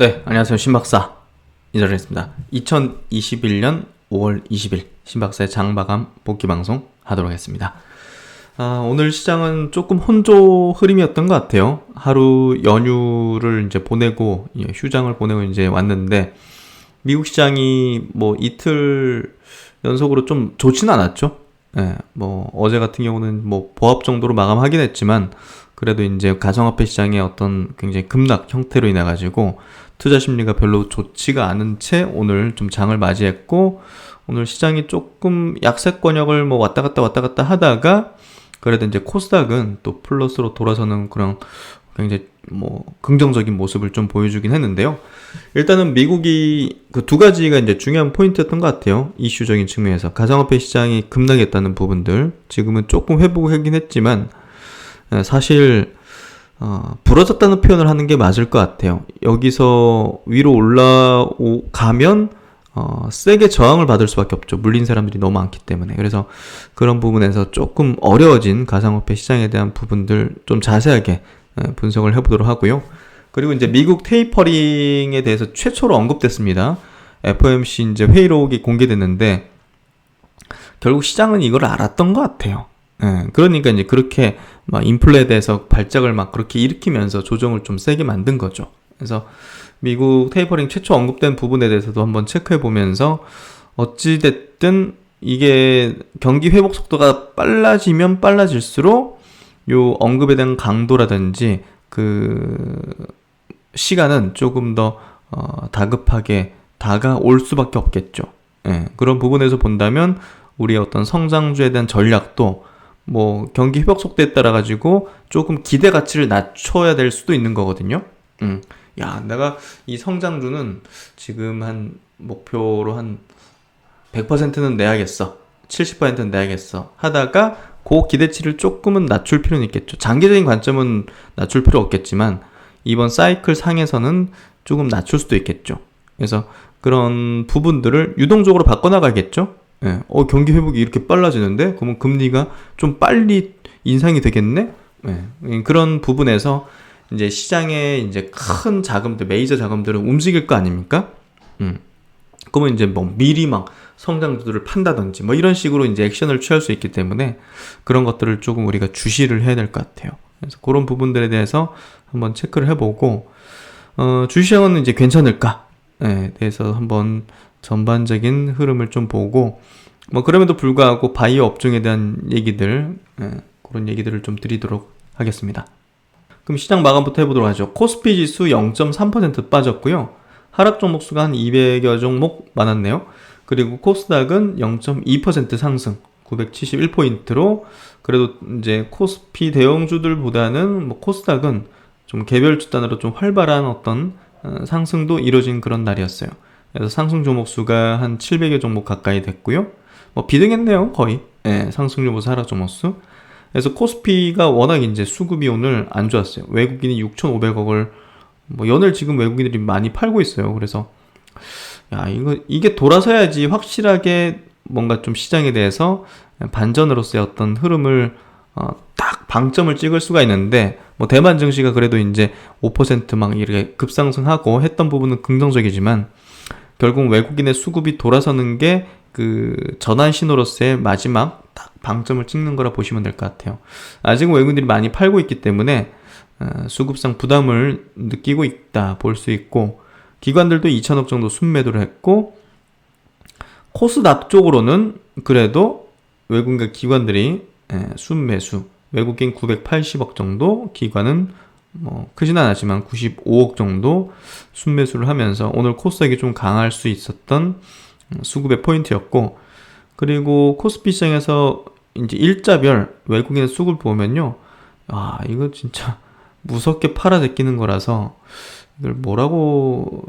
네, 안녕하세요. 신박사 인사드리겠습니다. 2021년 5월 20일 신박사의 장마감 복귀방송 하도록 하겠습니다. 오늘 시장은 조금 혼조 흐름이었던 것 같아요. 하루 연휴를 이제 보내고, 휴장을 보내고 이제 왔는데, 미국 시장이 뭐 이틀 연속으로 좀 좋지는 않았죠. 예, 뭐 어제 같은 경우는 뭐 보합 정도로 마감하긴 했지만, 그래도 이제 가상화폐 시장의 어떤 굉장히 급락 형태로 인해 가지고 투자 심리가 별로 좋지가 않은 채 오늘 좀 장을 맞이했고, 오늘 시장이 조금 약세권역을 뭐 왔다 갔다 하다가 그래도 이제 코스닥은 또 플러스로 돌아서는 그런 굉장히 뭐 긍정적인 모습을 좀 보여주긴 했는데요. 일단은 미국이 그 두 가지가 이제 중요한 포인트였던 것 같아요. 이슈적인 측면에서 가상화폐 시장이 급락했다는 부분들, 지금은 조금 회복하긴 했지만 사실 부러졌다는 표현을 하는 게 맞을 것 같아요. 여기서 위로 올라가면 세게 저항을 받을 수밖에 없죠. 물린 사람들이 너무 많기 때문에. 그래서 그런 부분에서 조금 어려워진 가상화폐 시장에 대한 부분들 좀 자세하게 분석을 해보도록 하고요. 그리고 이제 미국 테이퍼링에 대해서 최초로 언급됐습니다. FOMC 이제 회의록이 공개됐는데, 결국 시장은 이걸 알았던 것 같아요. 그러니까 이제 그렇게 막 인플레에 대해서 발작을 막 그렇게 일으키면서 조정을 좀 세게 만든 거죠. 그래서 미국 테이퍼링 최초 언급된 부분에 대해서도 한번 체크해 보면서, 어찌됐든 이게 경기 회복 속도가 빨라지면 빨라질수록 요 언급에 대한 강도라든지 그 시간은 조금 더 다급하게 다가올 수밖에 없겠죠. 그런 부분에서 본다면 우리의 어떤 성장주에 대한 전략도 뭐 경기 회복 속도에 따라 가지고 조금 기대 가치를 낮춰야 될 수도 있는 거거든요. 야, 내가 이 성장주는 지금 한 목표로 한 100%는 내야겠어, 70%는 내야겠어 하다가 그 기대치를 조금은 낮출 필요는 있겠죠. 장기적인 관점은 낮출 필요 없겠지만 이번 사이클 상에서는 조금 낮출 수도 있겠죠. 그래서 그런 부분들을 유동적으로 바꿔나가겠죠. 경기 회복이 이렇게 빨라지는데 그러면 금리가 좀 빨리 인상이 되겠네. 그런 부분에서 이제 시장의 이제 큰 자금들, 메이저 자금들은 움직일 거 아닙니까? 그러면 이제 뭐 미리 막 성장주들을 판다든지 뭐 이런 식으로 이제 액션을 취할 수 있기 때문에 그런 것들을 조금 우리가 주시를 해야 될 것 같아요. 그래서 그런 부분들에 대해서 한번 체크를 해보고, 주시장은 이제 괜찮을까에 대해서 한번 전반적인 흐름을 좀 보고, 뭐 그럼에도 불구하고 바이오 업종에 대한 얘기들, 그런 얘기들을 좀 드리도록 하겠습니다. 그럼 시장 마감부터 해보도록 하죠. 코스피 지수 0.3% 빠졌고요. 하락 종목 수가 한 200여 종목 많았네요. 그리고 코스닥은 0.2% 상승, 971포인트로 그래도 이제 코스피 대형주들보다는 뭐 코스닥은 좀 개별주 단으로 좀 활발한 어떤 상승도 이루어진 그런 날이었어요. 그래서 상승 종목 수가 한 700여 종목 가까이 됐고요. 뭐 비등했네요, 거의. 상승 종목 수, 하락 종목 수. 그래서 코스피가 워낙 이제 수급이 오늘 안 좋았어요. 외국인이 6,500억을 뭐 연을 지금 외국인들이 많이 팔고 있어요. 그래서 야, 이게 돌아서야지 확실하게 뭔가 좀 시장에 대해서 반전으로서의 어떤 흐름을 딱 방점을 찍을 수가 있는데, 뭐 대만 증시가 그래도 이제 5% 막 이렇게 급상승하고 했던 부분은 긍정적이지만 결국 외국인의 수급이 돌아서는 게 그 전환 신호로서의 마지막 딱 방점을 찍는 거라 보시면 될 것 같아요. 아직은 외국인들이 많이 팔고 있기 때문에 수급상 부담을 느끼고 있다 볼 수 있고, 기관들도 2천억 정도 순매도를 했고, 코스닥 쪽으로는 그래도 외국인 기관들이 순매수, 외국인 980억 정도, 기관은 뭐 크진 않았지만 95억 정도 순매수를 하면서 오늘 코스닥이 좀 강할 수 있었던 수급의 포인트였고, 그리고 코스피 시장에서 이제 일자별 외국인의 수급을 보면요, 이거 진짜 무섭게 팔아 제끼는 거라서 이걸 뭐라고,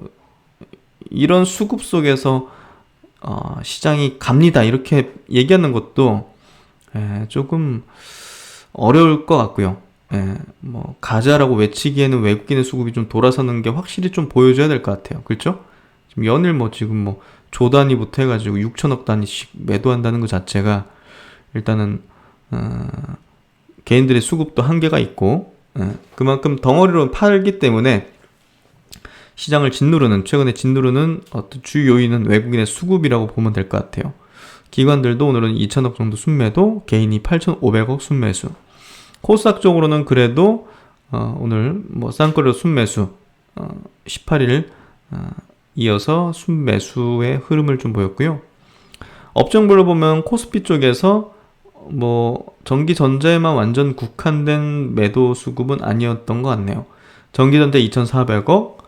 이런 수급 속에서 시장이 갑니다 이렇게 얘기하는 것도 조금 어려울 것 같고요. 뭐 가자라고 외치기에는 외국인의 수급이 좀 돌아서는 게 확실히 좀 보여줘야 될 것 같아요. 그렇죠? 지금 연일 뭐 지금 뭐 조 단위부터 해가지고 6천억 단위씩 매도한다는 것 자체가 일단은 개인들의 수급도 한계가 있고, 그만큼 덩어리로 팔기 때문에 시장을 최근에 짓누르는 어떤 주 요인은 외국인의 수급이라고 보면 될 것 같아요. 기관들도 오늘은 2천억 정도 순매도, 개인이 8,500억 순매수. 코스닥 쪽으로는 그래도 오늘 쌍끌로 순매수 18일 이어서 순매수의 흐름을 좀 보였고요. 업종별로 보면 코스피 쪽에서 전기전자에만 완전 국한된 매도 수급은 아니었던 것 같네요. 전기전자 2,400억,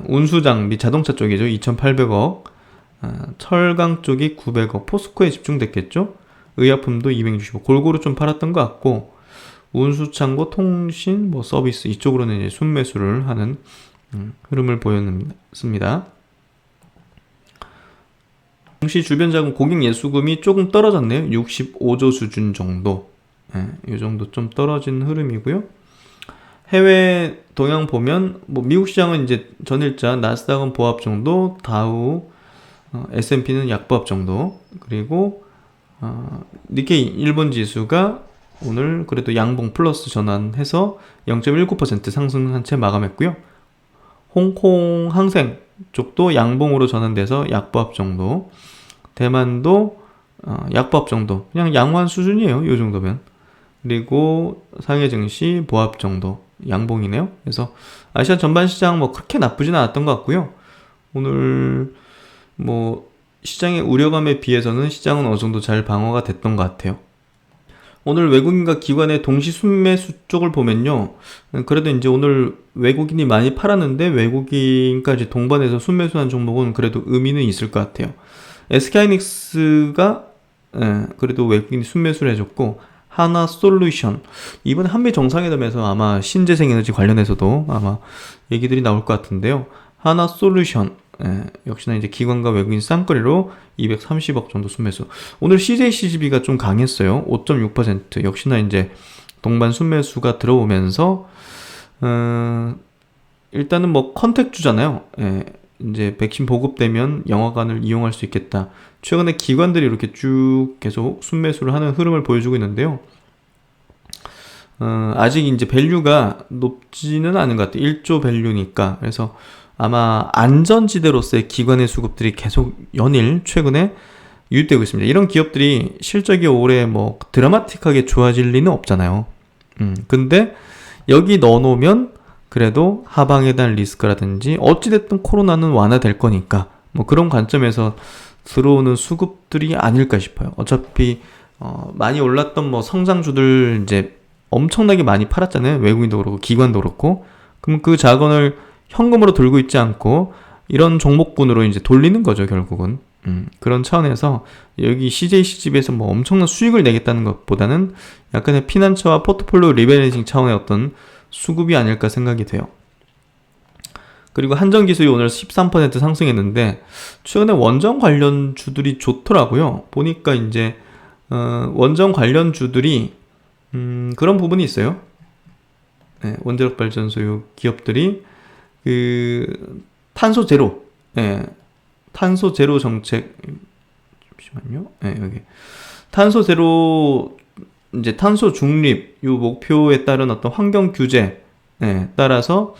운수장비 자동차 쪽이죠. 2,800억, 철강 쪽이 900억, 포스코에 집중됐겠죠. 의약품도 265, 골고루 좀 팔았던 것 같고, 운수창고, 통신, 서비스 이쪽으로는 이제 순매수를 하는 흐름을 보였습니다. 동시 주변 자금 고객 예수금이 조금 떨어졌네요. 65조 수준 정도. 이 정도 좀 떨어진 흐름이고요. 해외 동향 보면 미국 시장은 이제 전일자, 나스닥은 보합 정도, 다우, S&P는 약보합 정도, 그리고 니케이 일본 지수가 오늘 그래도 양봉 플러스 전환해서 0.19% 상승한 채 마감했고요. 홍콩 항생 쪽도 양봉으로 전환돼서 약보합 정도, 대만도 약보합 정도, 그냥 양호한 수준이에요. 이 정도면. 그리고 상해 증시 보합 정도, 양봉이네요. 그래서 아시아 전반 시장 그렇게 나쁘진 않았던 것 같고요. 오늘 시장의 우려감에 비해서는 시장은 어느 정도 잘 방어가 됐던 것 같아요. 오늘 외국인과 기관의 동시 순매수 쪽을 보면요. 그래도 이제 오늘 외국인이 많이 팔았는데 외국인까지 동반해서 순매수한 종목은 그래도 의미는 있을 것 같아요. SK하이닉스가 그래도 외국인이 순매수를 해줬고, 하나솔루션, 이번 한미 정상회담에서 아마 신재생에너지 관련해서도 아마 얘기들이 나올 것 같은데요. 하나솔루션, 역시나 이제 기관과 외국인 쌍거리로 230억 정도 순매수. 오늘 CJCGB가 좀 강했어요. 5.6%. 역시나 이제 동반 순매수가 들어오면서 일단은 컨택주잖아요. 이제 백신 보급되면 영화관을 이용할 수 있겠다. 최근에 기관들이 이렇게 쭉 계속 순매수를 하는 흐름을 보여주고 있는데요. 아직 이제 밸류가 높지는 않은 것 같아요. 1조 밸류니까. 그래서 아마 안전지대로서의 기관의 수급들이 계속 연일 최근에 유입되고 있습니다. 이런 기업들이 실적이 올해 드라마틱하게 좋아질 리는 없잖아요. 근데 여기 넣어놓으면 그래도 하방에 대한 리스크라든지 어찌됐든 코로나는 완화될 거니까 그런 관점에서 들어오는 수급들이 아닐까 싶어요. 어차피 많이 올랐던 성장주들 이제 엄청나게 많이 팔았잖아요. 외국인도 그렇고 기관도 그렇고. 그럼 그 자금을 현금으로 들고 있지 않고 이런 종목군으로 이제 돌리는 거죠, 결국은. 그런 차원에서 여기 CJCGB에서 엄청난 수익을 내겠다는 것보다는 약간의 피난처와 포트폴리오 리밸런싱 차원의 어떤 수급이 아닐까 생각이 돼요. 그리고 한전기술이 오늘 13% 상승했는데 최근에 원전 관련 주들이 좋더라고요. 보니까 이제 원전 관련 주들이 그런 부분이 있어요. 원자력 발전소 기업들이 탄소 제로, 탄소 제로 정책, 잠시만요. 여기 탄소 제로, 이제 탄소 중립 이 목표에 따른 어떤 환경 규제에 따라서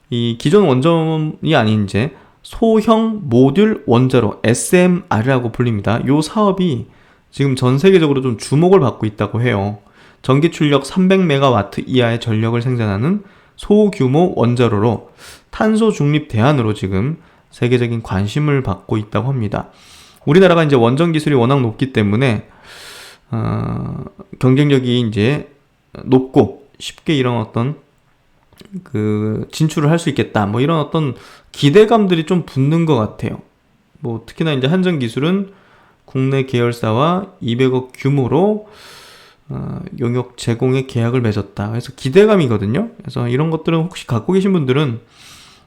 이 기존 원전이 아닌 이제 소형 모듈 원자로 SMR이라고 불립니다. 이 사업이 지금 전 세계적으로 좀 주목을 받고 있다고 해요. 전기 출력 300메가와트 이하의 전력을 생산하는 소규모 원자로로 탄소 중립 대안으로 지금 세계적인 관심을 받고 있다고 합니다. 우리나라가 이제 원전 기술이 워낙 높기 때문에 경쟁력이 이제 높고 쉽게 이런 어떤 진출을 할 수 있겠다. 이런 어떤 기대감들이 좀 붙는 것 같아요. 특히나 이제 한전 기술은 국내 계열사와 200억 규모로 용역 제공의 계약을 맺었다. 그래서 기대감이거든요. 그래서 이런 것들은 혹시 갖고 계신 분들은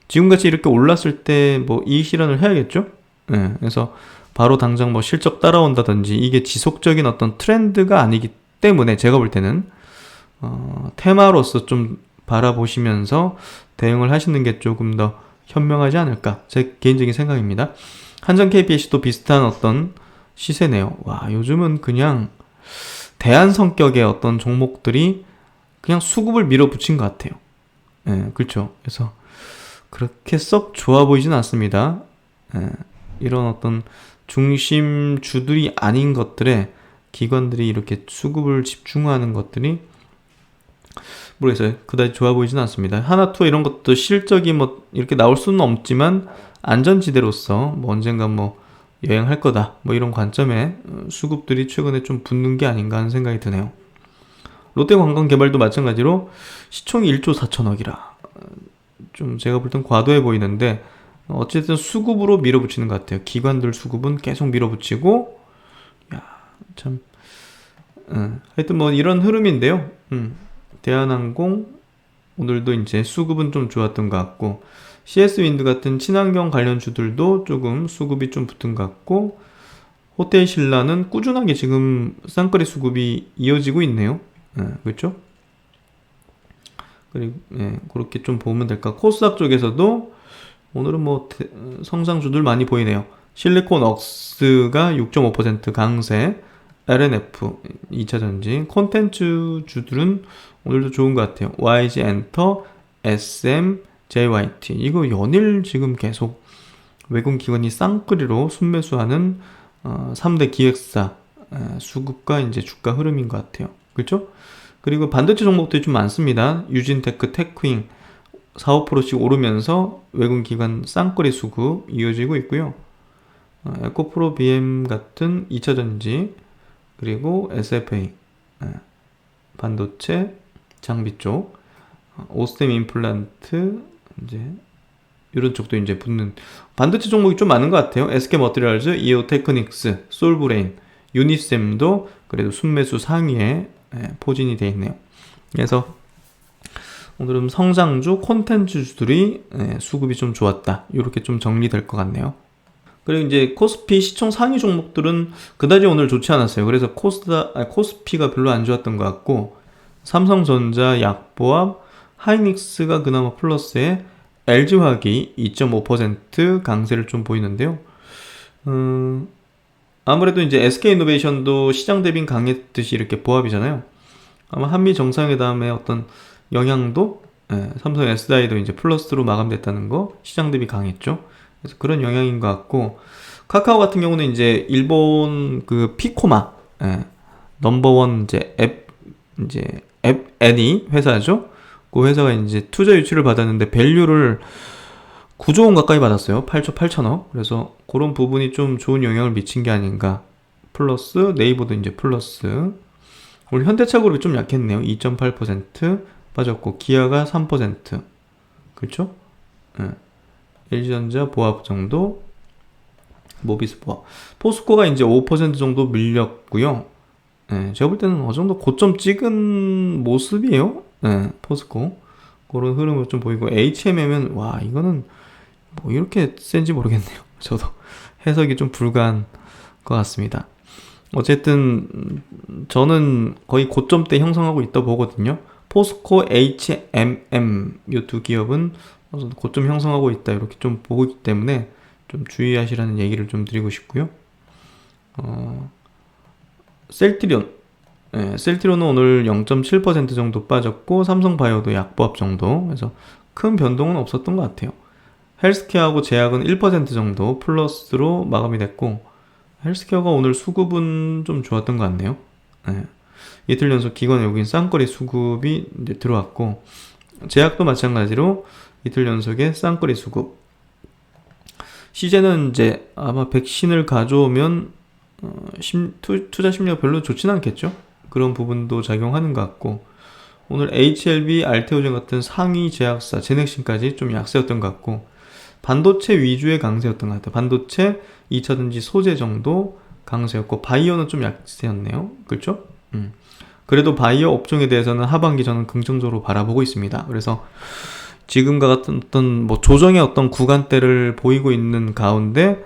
지금같이 이렇게 올랐을 때 이익 실현을 해야겠죠. 그래서 바로 당장 실적 따라온다든지 이게 지속적인 어떤 트렌드가 아니기 때문에 제가 볼 때는 테마로서 좀 바라보시면서 대응을 하시는 게 조금 더 현명하지 않을까, 제 개인적인 생각입니다. 한전 KPC도 비슷한 어떤 시세네요. 와, 요즘은 그냥 대안 성격의 어떤 종목들이 그냥 수급을 밀어붙인 것 같아요. 그렇죠. 그래서 그렇게 썩 좋아 보이진 않습니다. 이런 어떤 중심주들이 아닌 것들에 기관들이 이렇게 수급을 집중하는 것들이 모르겠어요. 그다지 좋아 보이진 않습니다. 하나투어 이런 것도 실적이 뭐 이렇게 나올 수는 없지만 안전지대로서 뭐 언젠가 뭐 여행할 거다 뭐 이런 관점에 수급들이 최근에 좀 붙는 게 아닌가 하는 생각이 드네요. 롯데관광개발도 마찬가지로 시총이 1조 4천억이라 좀 제가 볼 땐 과도해 보이는데 어쨌든 수급으로 밀어붙이는 것 같아요. 기관들 수급은 계속 밀어붙이고 참 하여튼 뭐 이런 흐름인데요. 대한항공 오늘도 이제 수급은 좀 좋았던 것 같고 CS윈드 같은 친환경 관련 주들도 조금 수급이 좀 붙은 것 같고 호텔신라는 꾸준하게 지금 쌍거리 수급이 이어지고 있네요. 그렇죠? 그리고 그렇게 좀 보면 될까. 코스닥 쪽에서도 오늘은 뭐 성장주들 많이 보이네요. 실리콘웍스가 6.5% 강세, LNF 2차전지, 콘텐츠 주들은 오늘도 좋은 것 같아요. YG엔터, SM, JYT 이거 연일 지금 계속 외국 기관이 쌍끌이로 순매수하는 3대 기획사 수급과 이제 주가 흐름인 것 같아요. 그렇죠? 그리고 반도체 종목들이 좀 많습니다. 유진테크, 테크윙 4, 5%씩 오르면서 외국 기관 쌍끌이 수급 이어지고 있고요. 에코프로 BM 같은 2차전지 그리고 SFA 반도체 장비 쪽 오스템 임플란트 이제 이런 쪽도 이제 붙는 반도체 종목이 좀 많은 것 같아요. SK머티리얼즈, 이오테크닉스, 솔브레인, 유니셈도 그래도 순매수 상위에 포진이 되어 있네요. 그래서 오늘은 성장주 콘텐츠주들이 수급이 좀 좋았다. 이렇게 좀 정리될 것 같네요. 그리고 이제 코스피 시총 상위 종목들은 그다지 오늘 좋지 않았어요. 그래서 코스피가 별로 안 좋았던 것 같고 삼성전자, 약보합, 하이닉스가 그나마 플러스에 LG화학이 2.5% 강세를 좀 보이는데요. 아무래도 이제 SK이노베이션도 시장 대비 강했듯이 이렇게 보합이잖아요. 아마 한미 정상회담의 어떤 영향도 삼성 SDI도 이제 플러스로 마감됐다는 거 시장 대비 강했죠. 그래서 그런 영향인 것 같고 카카오 같은 경우는 이제 일본 그 피코마 넘버원 앱 애니 회사죠. 그 회사가 이제 투자 유치를 받았는데 밸류를 9조 원 가까이 받았어요. 8조 8천억. 그래서 그런 부분이 좀 좋은 영향을 미친 게 아닌가. 플러스 네이버도 이제 플러스. 오늘 현대차그룹이 좀 약했네요. 2.8% 빠졌고 기아가 3%. 그렇죠? LG전자 보합 정도. 모비스 보합. 포스코가 이제 5% 정도 밀렸고요. 제가 볼 때는 어느 정도 고점 찍은 모습이에요. 포스코. 그런 흐름을 좀 보이고 HMM은 와 이거는 뭐 이렇게 센지 모르겠네요. 저도 해석이 좀 불가한 것 같습니다. 어쨌든 저는 거의 고점대 형성하고 있다 보거든요. 포스코, HMM 이 두 기업은 고점 형성하고 있다 이렇게 좀 보고 있기 때문에 좀 주의하시라는 얘기를 좀 드리고 싶고요. 셀트리온은 오늘 0.7% 정도 빠졌고 삼성바이오도 약보합 정도. 그래서 큰 변동은 없었던 것 같아요. 헬스케어하고 제약은 1% 정도 플러스로 마감이 됐고 헬스케어가 오늘 수급은 좀 좋았던 것 같네요. 이틀 연속 기관 외국인 쌍거리 수급이 이제 들어왔고 제약도 마찬가지로 이틀 연속의 쌍거리 수급. 시제는 이제 아마 백신을 가져오면 투자 심리가 별로 좋진 않겠죠. 그런 부분도 작용하는 것 같고 오늘 HLB, 알테오젠 같은 상위 제약사, 제넥신까지 좀 약세였던 것 같고 반도체 위주의 강세였던 것 같아요. 반도체, 2차전지 소재 정도 강세였고 바이오는 좀 약세였네요. 그렇죠? 그래도 바이오 업종에 대해서는 하반기 저는 긍정적으로 바라보고 있습니다. 그래서 지금과 같은 어떤 뭐 조정의 어떤 구간대를 보이고 있는 가운데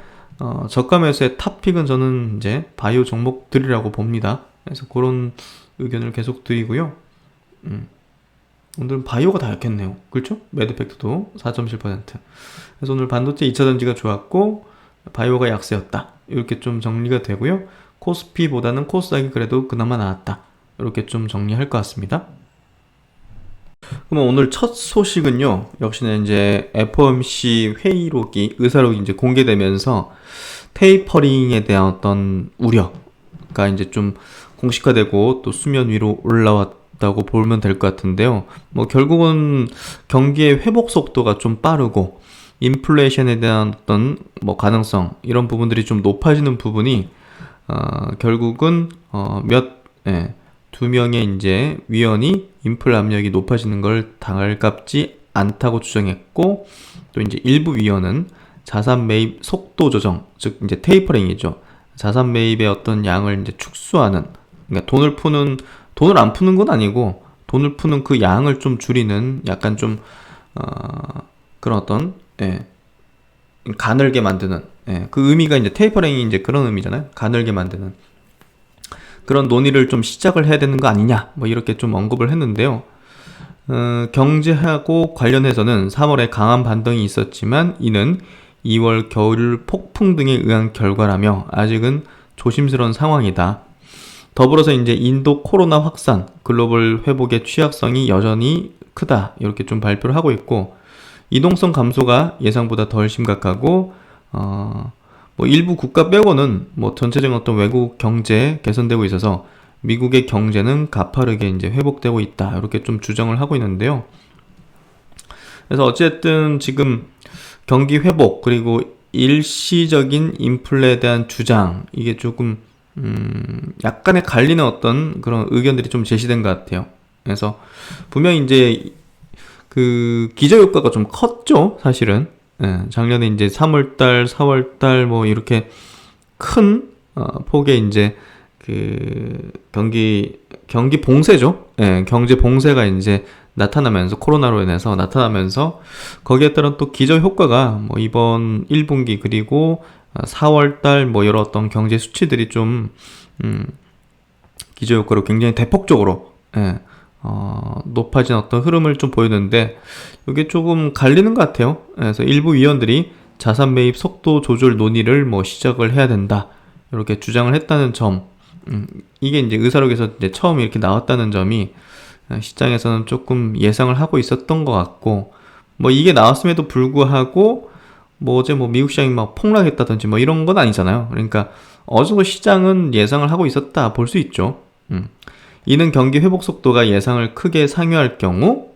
저가 매수의 탑픽은 저는 이제 바이오 종목들이라고 봅니다. 그래서 그런 의견을 계속 드리고요. 오늘은 바이오가 다 약했네요. 그렇죠? 매드팩트도 4.7%. 그래서 오늘 반도체 2차전지가 좋았고 바이오가 약세였다. 이렇게 좀 정리가 되고요. 코스피보다는 코스닥이 그래도 그나마 나았다. 이렇게 좀 정리할 것 같습니다. 그럼 오늘 첫 소식은요, 역시나 이제 FOMC 회의록이, 의사록이 이제 공개되면서 테이퍼링에 대한 어떤 우려가 이제 좀 공식화되고 또 수면 위로 올라왔다고 보면 될 것 같은데요. 뭐 결국은 경기의 회복 속도가 좀 빠르고 인플레이션에 대한 어떤 뭐 가능성 이런 부분들이 좀 높아지는 부분이 결국은 두 명의 이제 위원이 인플 압력이 높아지는 걸 달갑지 않다고 주장했고, 또 이제 일부 위원은 자산 매입 속도 조정, 즉 이제 테이퍼링이죠. 자산 매입의 어떤 양을 이제 축소하는, 그러니까 돈을 안 푸는 건 아니고 돈을 푸는 그 양을 좀 줄이는 약간 좀 그런 어떤 가늘게 만드는 그 의미가 이제 테이퍼링이 이제 그런 의미잖아요. 가늘게 만드는 그런 논의를 좀 시작을 해야 되는 거 아니냐, 뭐 이렇게 좀 언급을 했는데요. 경제하고 관련해서는 3월에 강한 반등이 있었지만 이는 2월 겨울 폭풍 등에 의한 결과라며 아직은 조심스러운 상황이다. 더불어서 이제 인도 코로나 확산, 글로벌 회복의 취약성이 여전히 크다, 이렇게 좀 발표를 하고 있고, 이동성 감소가 예상보다 덜 심각하고, 뭐 일부 국가 빼고는 뭐 전체적인 어떤 외국 경제 개선되고 있어서 미국의 경제는 가파르게 이제 회복되고 있다, 이렇게 좀 주장을 하고 있는데요. 그래서 어쨌든 지금 경기 회복 그리고 일시적인 인플레에 대한 주장, 이게 조금 약간의 갈리는 어떤 그런 의견들이 좀 제시된 것 같아요. 그래서 분명히 이제 그 기저효과가 좀 컸죠, 사실은. 작년에 이제 3월달, 4월달 뭐 이렇게 큰 폭의 이제 그 경기 봉쇄죠. 경제 봉쇄가 이제 나타나면서, 코로나로 인해서 나타나면서 거기에 따른 또 기저 효과가 뭐 이번 1분기 그리고 4월달 뭐 여러 어떤 경제 수치들이 좀 기저 효과로 굉장히 대폭적으로 높아진 어떤 흐름을 좀 보였는데, 이게 조금 갈리는 것 같아요. 그래서 일부 위원들이 자산 매입 속도 조절 논의를 뭐 시작을 해야 된다, 이렇게 주장을 했다는 점, 이게 이제 의사록에서 이제 처음 이렇게 나왔다는 점이 시장에서는 조금 예상을 하고 있었던 것 같고, 뭐 이게 나왔음에도 불구하고 뭐 어제 뭐 미국 시장이 막 폭락했다든지 뭐 이런 건 아니잖아요. 그러니까 어느 정도 시장은 예상을 하고 있었다 볼 수 있죠. 이는 경기 회복 속도가 예상을 크게 상회할 경우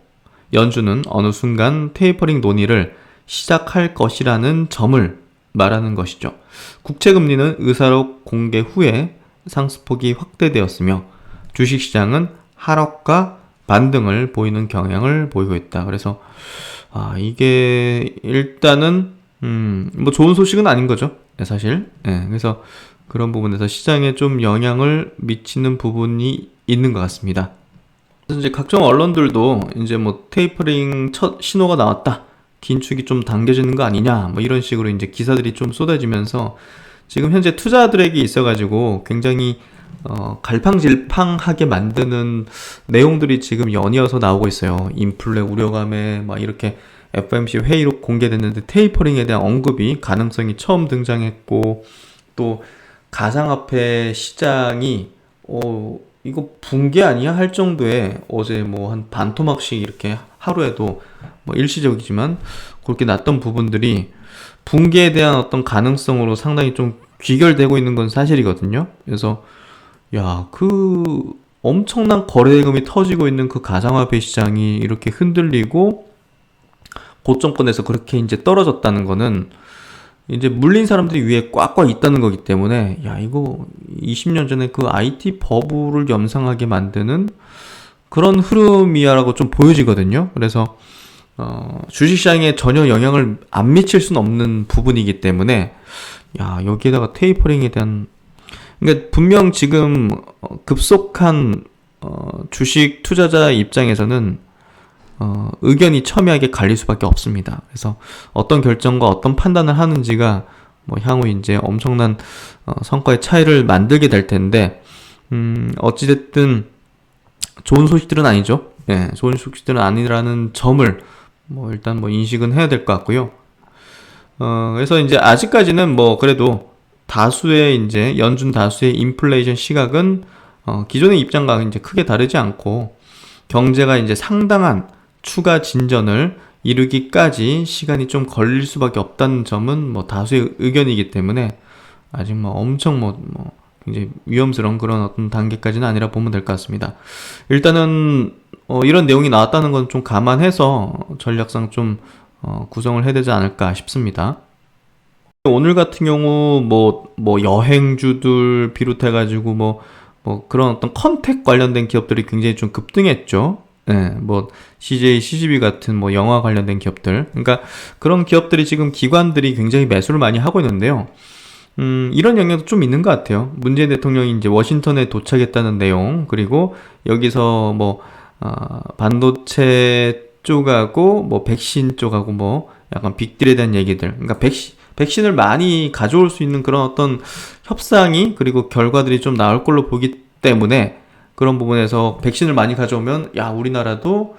연준은 어느 순간 테이퍼링 논의를 시작할 것이라는 점을 말하는 것이죠. 국채금리는 의사록 공개 후에 상승폭이 확대되었으며 주식시장은 하락과 반등을 보이는 경향을 보이고 있다. 그래서 이게 일단은 뭐 좋은 소식은 아닌 거죠, 사실. 그래서 그런 부분에서 시장에 좀 영향을 미치는 부분이 있는 것 같습니다. 그래서 이제 각종 언론들도 이제 뭐 테이퍼링 첫 신호가 나왔다, 긴축이 좀 당겨지는 거 아니냐, 뭐 이런 식으로 이제 기사들이 좀 쏟아지면서 지금 현재 투자들에게 있어가지고 굉장히 갈팡질팡하게 만드는 내용들이 지금 연이어서 나오고 있어요. 인플레 우려감에 막 이렇게 FOMC 회의록 공개됐는데 테이퍼링에 대한 언급이 가능성이 처음 등장했고, 또 가상화폐 시장이 이거 붕괴 아니야 할 정도의 어제 뭐 한 반토막씩 이렇게 하루에도 뭐 일시적이지만 그렇게 났던 부분들이 붕괴에 대한 어떤 가능성으로 상당히 좀 귀결되고 있는 건 사실이거든요. 그래서 그 엄청난 거래대금이 터지고 있는 그 가상화폐 시장이 이렇게 흔들리고 고점권에서 그렇게 이제 떨어졌다는 거는 이제 물린 사람들이 위에 꽉꽉 있다는 거기 때문에, 이거 20년 전에 그 IT 버블을 연상하게 만드는 그런 흐름이야라고 좀 보여지거든요. 그래서 주식시장에 전혀 영향을 안 미칠 수는 없는 부분이기 때문에 여기에다가 테이퍼링에 대한, 그러니까 분명 지금 급속한 주식 투자자 입장에서는 의견이 첨예하게 갈릴 수밖에 없습니다. 그래서 어떤 결정과 어떤 판단을 하는지가 뭐 향후 이제 엄청난 성과의 차이를 만들게 될 텐데, 어찌됐든 좋은 소식들은 아니죠. 좋은 소식들은 아니라는 점을 뭐 일단 뭐 인식은 해야 될 것 같고요. 그래서 이제 아직까지는 뭐 그래도 연준 다수의 인플레이션 시각은 기존의 입장과 이제 크게 다르지 않고, 경제가 이제 상당한 추가 진전을 이루기까지 시간이 좀 걸릴 수밖에 없다는 점은 뭐 다수의 의견이기 때문에 아직 뭐 엄청 뭐 굉장히 위험스러운 그런 어떤 단계까지는 아니라 보면 될 것 같습니다. 일단은 이런 내용이 나왔다는 건 좀 감안해서 전략상 좀 구성을 해야 되지 않을까 싶습니다. 오늘 같은 경우 뭐 여행주들 비롯해가지고 뭐 그런 어떤 컨택 관련된 기업들이 굉장히 좀 급등했죠. 네, 뭐 CJ, CGV 같은 뭐 영화 관련된 기업들, 그러니까 그런 기업들이 지금 기관들이 굉장히 매수를 많이 하고 있는데요. 이런 영향도 좀 있는 것 같아요. 문재인 대통령이 이제 워싱턴에 도착했다는 내용, 그리고 여기서 뭐 반도체 쪽하고 뭐 백신 쪽하고 뭐 약간 빅딜에 대한 얘기들, 그러니까 백신을 많이 가져올 수 있는 그런 어떤 협상이 그리고 결과들이 좀 나올 걸로 보기 때문에 그런 부분에서 백신을 많이 가져오면 우리나라도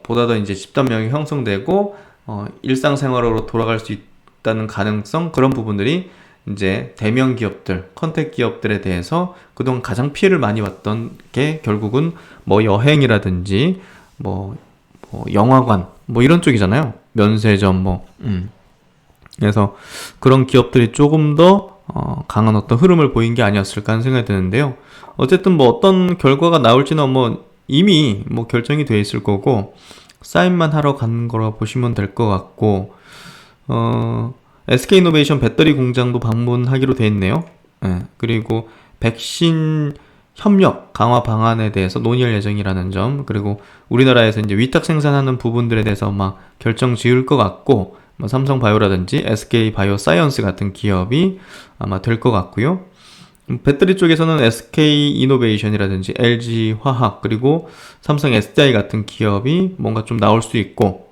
보다 더 이제 집단면역이 형성되고 일상생활로 돌아갈 수 있다는 가능성, 그런 부분들이 이제 대면 기업들, 컨택 기업들에 대해서 그동안 가장 피해를 많이 봤던 게 결국은 뭐 여행이라든지 뭐 영화관 뭐 이런 쪽이잖아요. 면세점 그래서 그런 기업들이 조금 더 강한 어떤 흐름을 보인 게 아니었을까 하는 생각이 드는데요. 어쨌든 뭐 어떤 결과가 나올지는 뭐 이미 뭐 결정이 돼 있을 거고 사인만 하러 가는 거라 보시면 될 것 같고, SK이노베이션 배터리 공장도 방문하기로 돼 있네요. 그리고 백신 협력 강화 방안에 대해서 논의할 예정이라는 점, 그리고 우리나라에서 이제 위탁 생산하는 부분들에 대해서 막 결정 지을 것 같고, 뭐 삼성바이오라든지 SK바이오사이언스 같은 기업이 아마 될 것 같고요. 배터리 쪽에서는 SK이노베이션이라든지 LG화학 그리고 삼성 SDI 같은 기업이 뭔가 좀 나올 수 있고,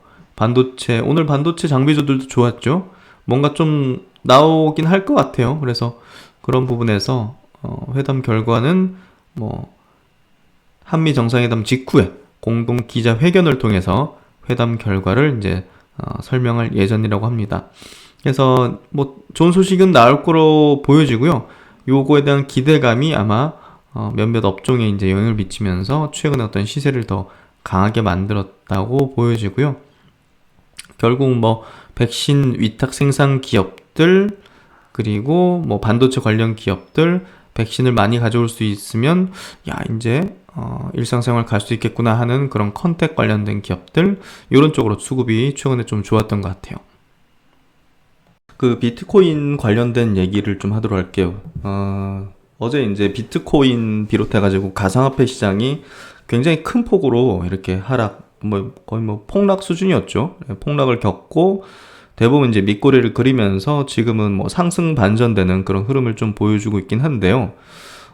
오늘 반도체 장비주들도 좋았죠. 뭔가 좀 나오긴 할 것 같아요. 그래서 그런 부분에서 회담 결과는 뭐 한미 정상회담 직후에 공동 기자회견을 통해서 회담 결과를 이제 설명할 예정이라고 합니다. 그래서 뭐 좋은 소식은 나올 거로 보여지고요. 요거에 대한 기대감이 아마 몇몇 업종에 이제 영향을 미치면서 최근에 어떤 시세를 더 강하게 만들었다고 보여지고요. 결국 뭐 백신 위탁 생산 기업들 그리고 뭐 반도체 관련 기업들 백신을 많이 가져올 수 있으면 이제 일상생활 갈 수 있겠구나 하는 그런 컨택 관련된 기업들, 이런 쪽으로 수급이 최근에 좀 좋았던 것 같아요. 그 비트코인 관련된 얘기를 좀 하도록 할게요. 어제 이제 비트코인 비롯해가지고 가상화폐 시장이 굉장히 큰 폭으로 이렇게 하락, 거의 폭락 수준이었죠. 폭락을 겪고 대부분 이제 밑꼬리를 그리면서 지금은 뭐 상승 반전되는 그런 흐름을 좀 보여주고 있긴 한데요.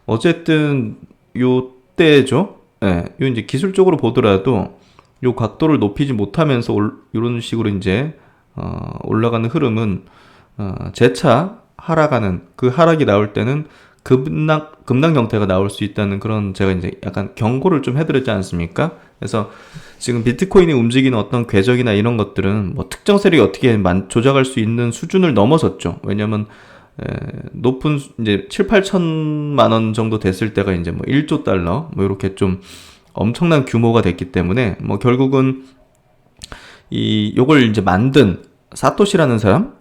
어쨌든 요때죠. 요 이제 기술적으로 보더라도 요 각도를 높이지 못하면서 이런 식으로 이제 올라가는 흐름은 재차 하락하는, 그 하락이 나올 때는 급락 형태가 나올 수 있다는 그런, 제가 이제 약간 경고를 좀 해드렸지 않습니까? 그래서 지금 비트코인이 움직이는 어떤 궤적이나 이런 것들은 뭐 특정 세력이 어떻게 조작할 수 있는 수준을 넘어섰죠. 왜냐면 높은 이제 7,8천만 원 정도 됐을 때가 이제 뭐 1조 달러 뭐 이렇게 좀 엄청난 규모가 됐기 때문에 뭐 결국은 요걸 이제 만든 사토시라는 사람,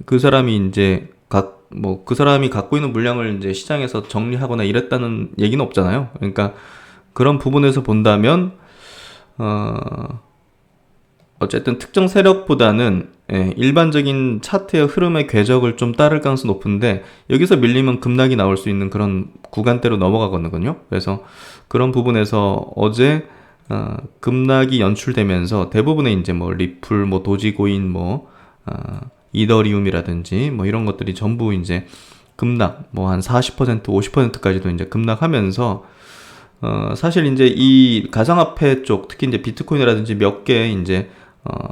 그 사람이 이제 그 사람이 갖고 있는 물량을 이제 시장에서 정리하거나 이랬다는 얘기는 없잖아요. 그러니까 그런 부분에서 본다면 어쨌든 특정 세력보다는 일반적인 차트의 흐름의 궤적을 좀 따를 가능성이 높은데, 여기서 밀리면 급락이 나올 수 있는 그런 구간대로 넘어가거든요. 그래서 그런 부분에서 어제 급락이 연출되면서 대부분의 이제 뭐 리플, 뭐 도지코인, 이더리움이라든지 뭐 이런 것들이 전부 이제 급락, 뭐 한 40%, 50%까지도 이제 급락하면서 사실 이제 이 가상화폐 쪽, 특히 이제 비트코인이라든지 몇 개 이제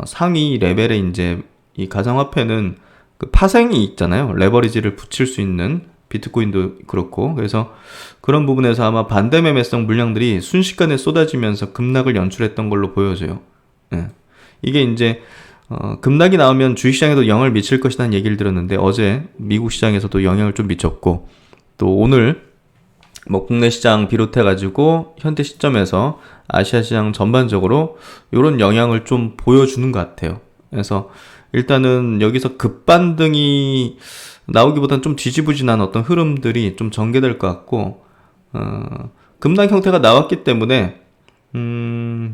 상위 레벨의 이제 이 가상화폐는 그 파생이 있잖아요. 레버리지를 붙일 수 있는, 비트코인도 그렇고. 그래서 그런 부분에서 아마 반대 매매성 물량들이 순식간에 쏟아지면서 급락을 연출했던 걸로 보여져요. 이게 이제 급락이 나오면 주식시장에도 영향을 미칠 것이라는 얘기를 들었는데, 어제 미국 시장에서도 영향을 좀 미쳤고, 또 오늘 뭐 국내 시장 비롯해가지고 현재 시점에서 아시아 시장 전반적으로 이런 영향을 좀 보여주는 것 같아요. 그래서 일단은 여기서 급반등이 나오기보다는 좀 지지부진한 어떤 흐름들이 좀 전개될 것 같고, 급락 형태가 나왔기 때문에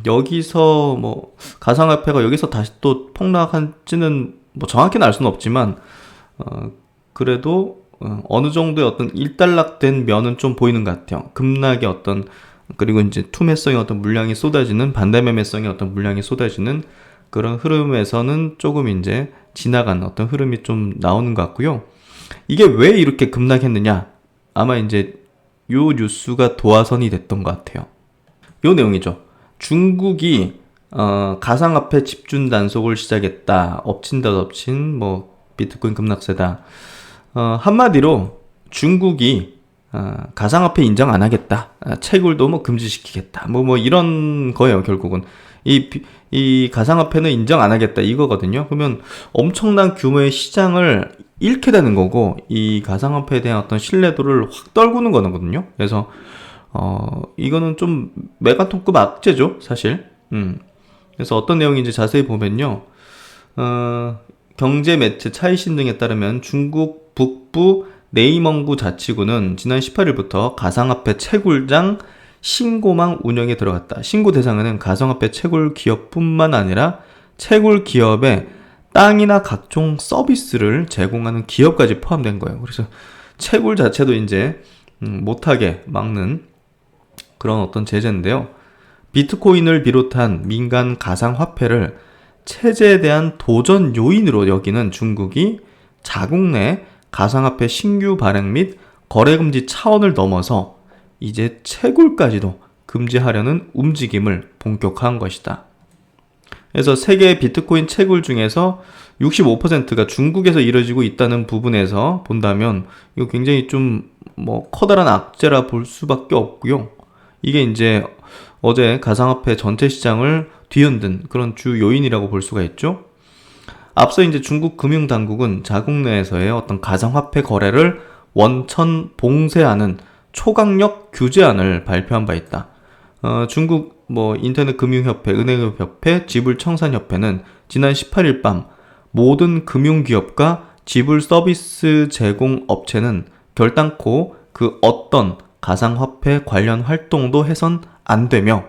여기서 뭐 가상화폐가 여기서 다시 또 폭락할지는 뭐 정확히는 알 수는 없지만, 그래도 어느 정도의 어떤 일단락된 면은 좀 보이는 것 같아요. 급락의 어떤, 그리고 이제 투매성의 어떤 물량이 쏟아지는, 반대매매성의 어떤 물량이 쏟아지는 그런 흐름에서는 조금 이제 지나간 어떤 흐름이 좀 나오는 것 같고요. 이게 왜 이렇게 급락했느냐? 아마 이제 요 뉴스가 도화선이 됐던 것 같아요. 요 내용이죠. 중국이 가상화폐 집중 단속을 시작했다. 엎친다 덮친, 뭐 비트코인 급락세다. 한마디로 중국이 가상화폐 인정 안 하겠다. 채굴도 뭐 금지시키겠다. 뭐 이런 거예요, 결국은. 이 가상화폐는 인정 안 하겠다, 이거거든요. 그러면 엄청난 규모의 시장을 잃게 되는 거고, 이 가상화폐에 대한 어떤 신뢰도를 확 떨구는 거거든요. 그래서, 이거는 좀 메가톤급 악재죠, 사실. 그래서 어떤 내용인지 자세히 보면요. 경제 매체 차이신 등에 따르면 중국 북부 네이멍구 자치구는 지난 18일부터 가상화폐 채굴장 신고망 운영에 들어갔다. 신고 대상에는 가상화폐 채굴 기업뿐만 아니라 채굴 기업에 땅이나 각종 서비스를 제공하는 기업까지 포함된 거예요. 그래서 채굴 자체도 이제 못하게 막는 그런 어떤 제재인데요. 비트코인을 비롯한 민간 가상화폐를 체제에 대한 도전 요인으로 여기는 중국이 자국 내 가상화폐 신규 발행 및 거래 금지 차원을 넘어서 이제 채굴까지도 금지하려는 움직임을 본격화한 것이다. 그래서 세계 비트코인 채굴 중에서 65%가 중국에서 이루어지고 있다는 부분에서 본다면 이거 굉장히 좀 뭐 커다란 악재라 볼 수밖에 없고요. 이게 이제 어제 가상화폐 전체 시장을 뒤흔든 그런 주 요인이라고 볼 수가 있죠. 앞서 이제 중국 금융당국은 자국 내에서의 어떤 가상화폐 거래를 원천 봉쇄하는 초강력 규제안을 발표한 바 있다. 중국 뭐 인터넷 금융협회, 은행협회, 지불청산협회는 지난 18일 밤 모든 금융기업과 지불 서비스 제공 업체는 결단코 그 어떤 가상화폐 관련 활동도 해선 안 되며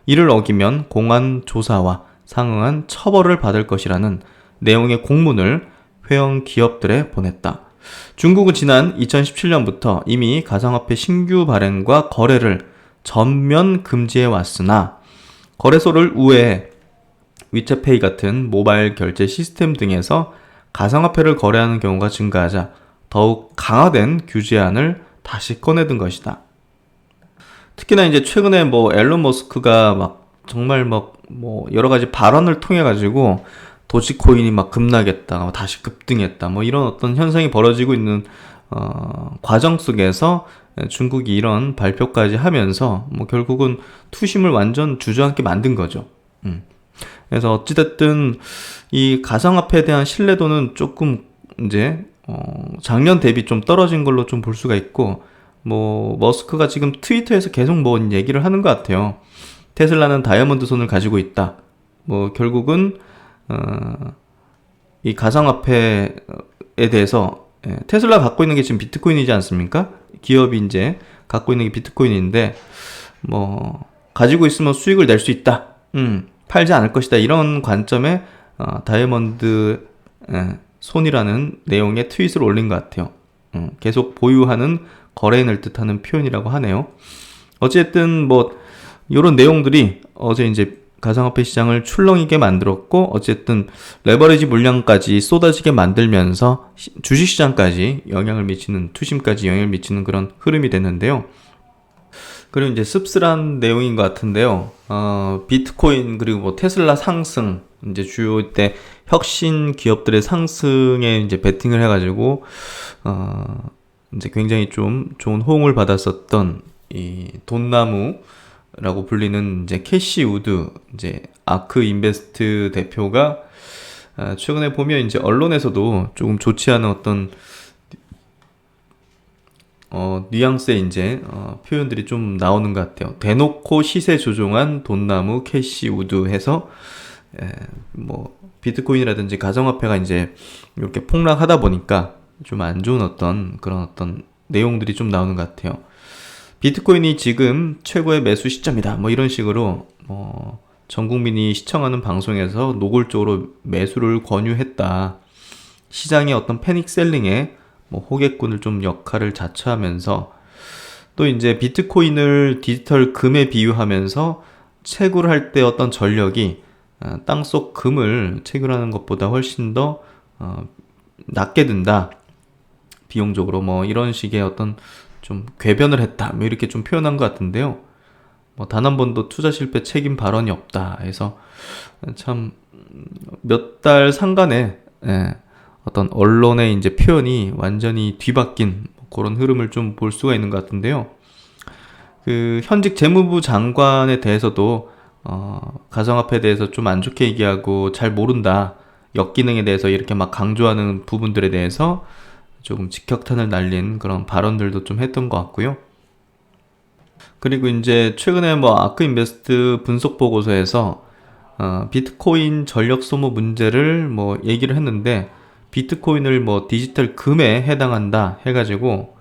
이를 어기면 공안 조사와 상응한 처벌을 받을 것이라는 내용의 공문을 회원 기업들에 보냈다. 중국은 지난 2017년부터 이미 가상화폐 신규 발행과 거래를 전면 금지해 왔으나 거래소를 우회해 위챗페이 같은 모바일 결제 시스템 등에서 가상화폐를 거래하는 경우가 증가하자 더욱 강화된 규제안을 다시 꺼내든 것이다. 특히나 이제 최근에 뭐 앨런 머스크가 막 정말 막 뭐 여러 가지 발언을 통해 가지고 도지코인이 막 급락했다, 다시 급등했다, 뭐 이런 어떤 현상이 벌어지고 있는 과정 속에서 중국이 이런 발표까지 하면서 뭐 결국은 투심을 완전 주저앉게 만든 거죠. 그래서 어찌됐든 이 가상화폐에 대한 신뢰도는 조금 이제 작년 대비 좀 떨어진 걸로 좀 볼 수가 있고, 뭐 머스크가 지금 트위터에서 계속 뭐 얘기를 하는 것 같아요. 테슬라는 다이아몬드 손을 가지고 있다. 뭐 결국은 이 가상화폐에 대해서 테슬라가 갖고 있는 게 지금 비트코인이지 않습니까? 기업이 이제 갖고 있는 게 비트코인인데 뭐 가지고 있으면 수익을 낼 수 있다. 팔지 않을 것이다. 이런 관점에 다이아몬드 손이라는 내용의 트윗을 올린 것 같아요. 계속 보유하는 거래인을 뜻하는 표현이라고 하네요. 어쨌든 뭐 이런 내용들이 어제 이제 가상화폐 시장을 출렁이게 만들었고, 어쨌든 레버리지 물량까지 쏟아지게 만들면서 주식시장까지 영향을 미치는, 투심까지 영향을 미치는 그런 흐름이 됐는데요. 그리고 이제 씁쓸한 내용인 것 같은데요. 비트코인 그리고 뭐 테슬라 상승, 이제 주요 때 혁신 기업들의 상승에 이제 베팅을 해가지고 이제 굉장히 좀 좋은 호응을 받았었던 이 돈나무라고 불리는 이제 캐시 우드, 이제 아크 인베스트 대표가 최근에 보면 이제 언론에서도 조금 좋지 않은 어떤 뉘앙스의 이제 표현들이 좀 나오는 것 같아요. 대놓고 시세 조종한 돈나무 캐시 우드 해서 뭐 비트코인이라든지 가상화폐가 이제 이렇게 폭락하다 보니까 좀 안 좋은 그런 내용들이 좀 나오는 것 같아요. 비트코인이 지금 최고의 매수 시점이다. 뭐 이런 식으로 전 국민이 시청하는 방송에서 노골적으로 매수를 권유했다. 시장의 어떤 패닉 셀링에 뭐 호객꾼을 좀 역할을 자처하면서 또 이제 비트코인을 디지털 금에 비유하면서 채굴을 할 때 어떤 전력이 땅속 금을 채굴하는 것보다 훨씬 더 낮게 든다. 비용적으로 뭐 이런 식의 어떤 좀 궤변을 했다. 뭐 이렇게 좀 표현한 것 같은데요. 뭐 단 한 번도 투자 실패 책임 발언이 없다 해서 참 몇 달 상간에 어떤 언론의 이제 표현이 완전히 뒤바뀐 그런 흐름을 좀 볼 수가 있는 것 같은데요. 그 현직 재무부 장관에 대해서도 가상화폐에 대해서 좀 안 좋게 얘기하고 잘 모른다. 역기능에 대해서 이렇게 막 강조하는 부분들에 대해서 조금 직격탄을 날린 그런 발언들도 좀 했던 것 같고요. 그리고 이제 최근에 뭐 아크인베스트 분석 보고서에서 비트코인 전력 소모 문제를 뭐 얘기를 했는데 비트코인을 뭐 디지털 금에 해당한다 해가지고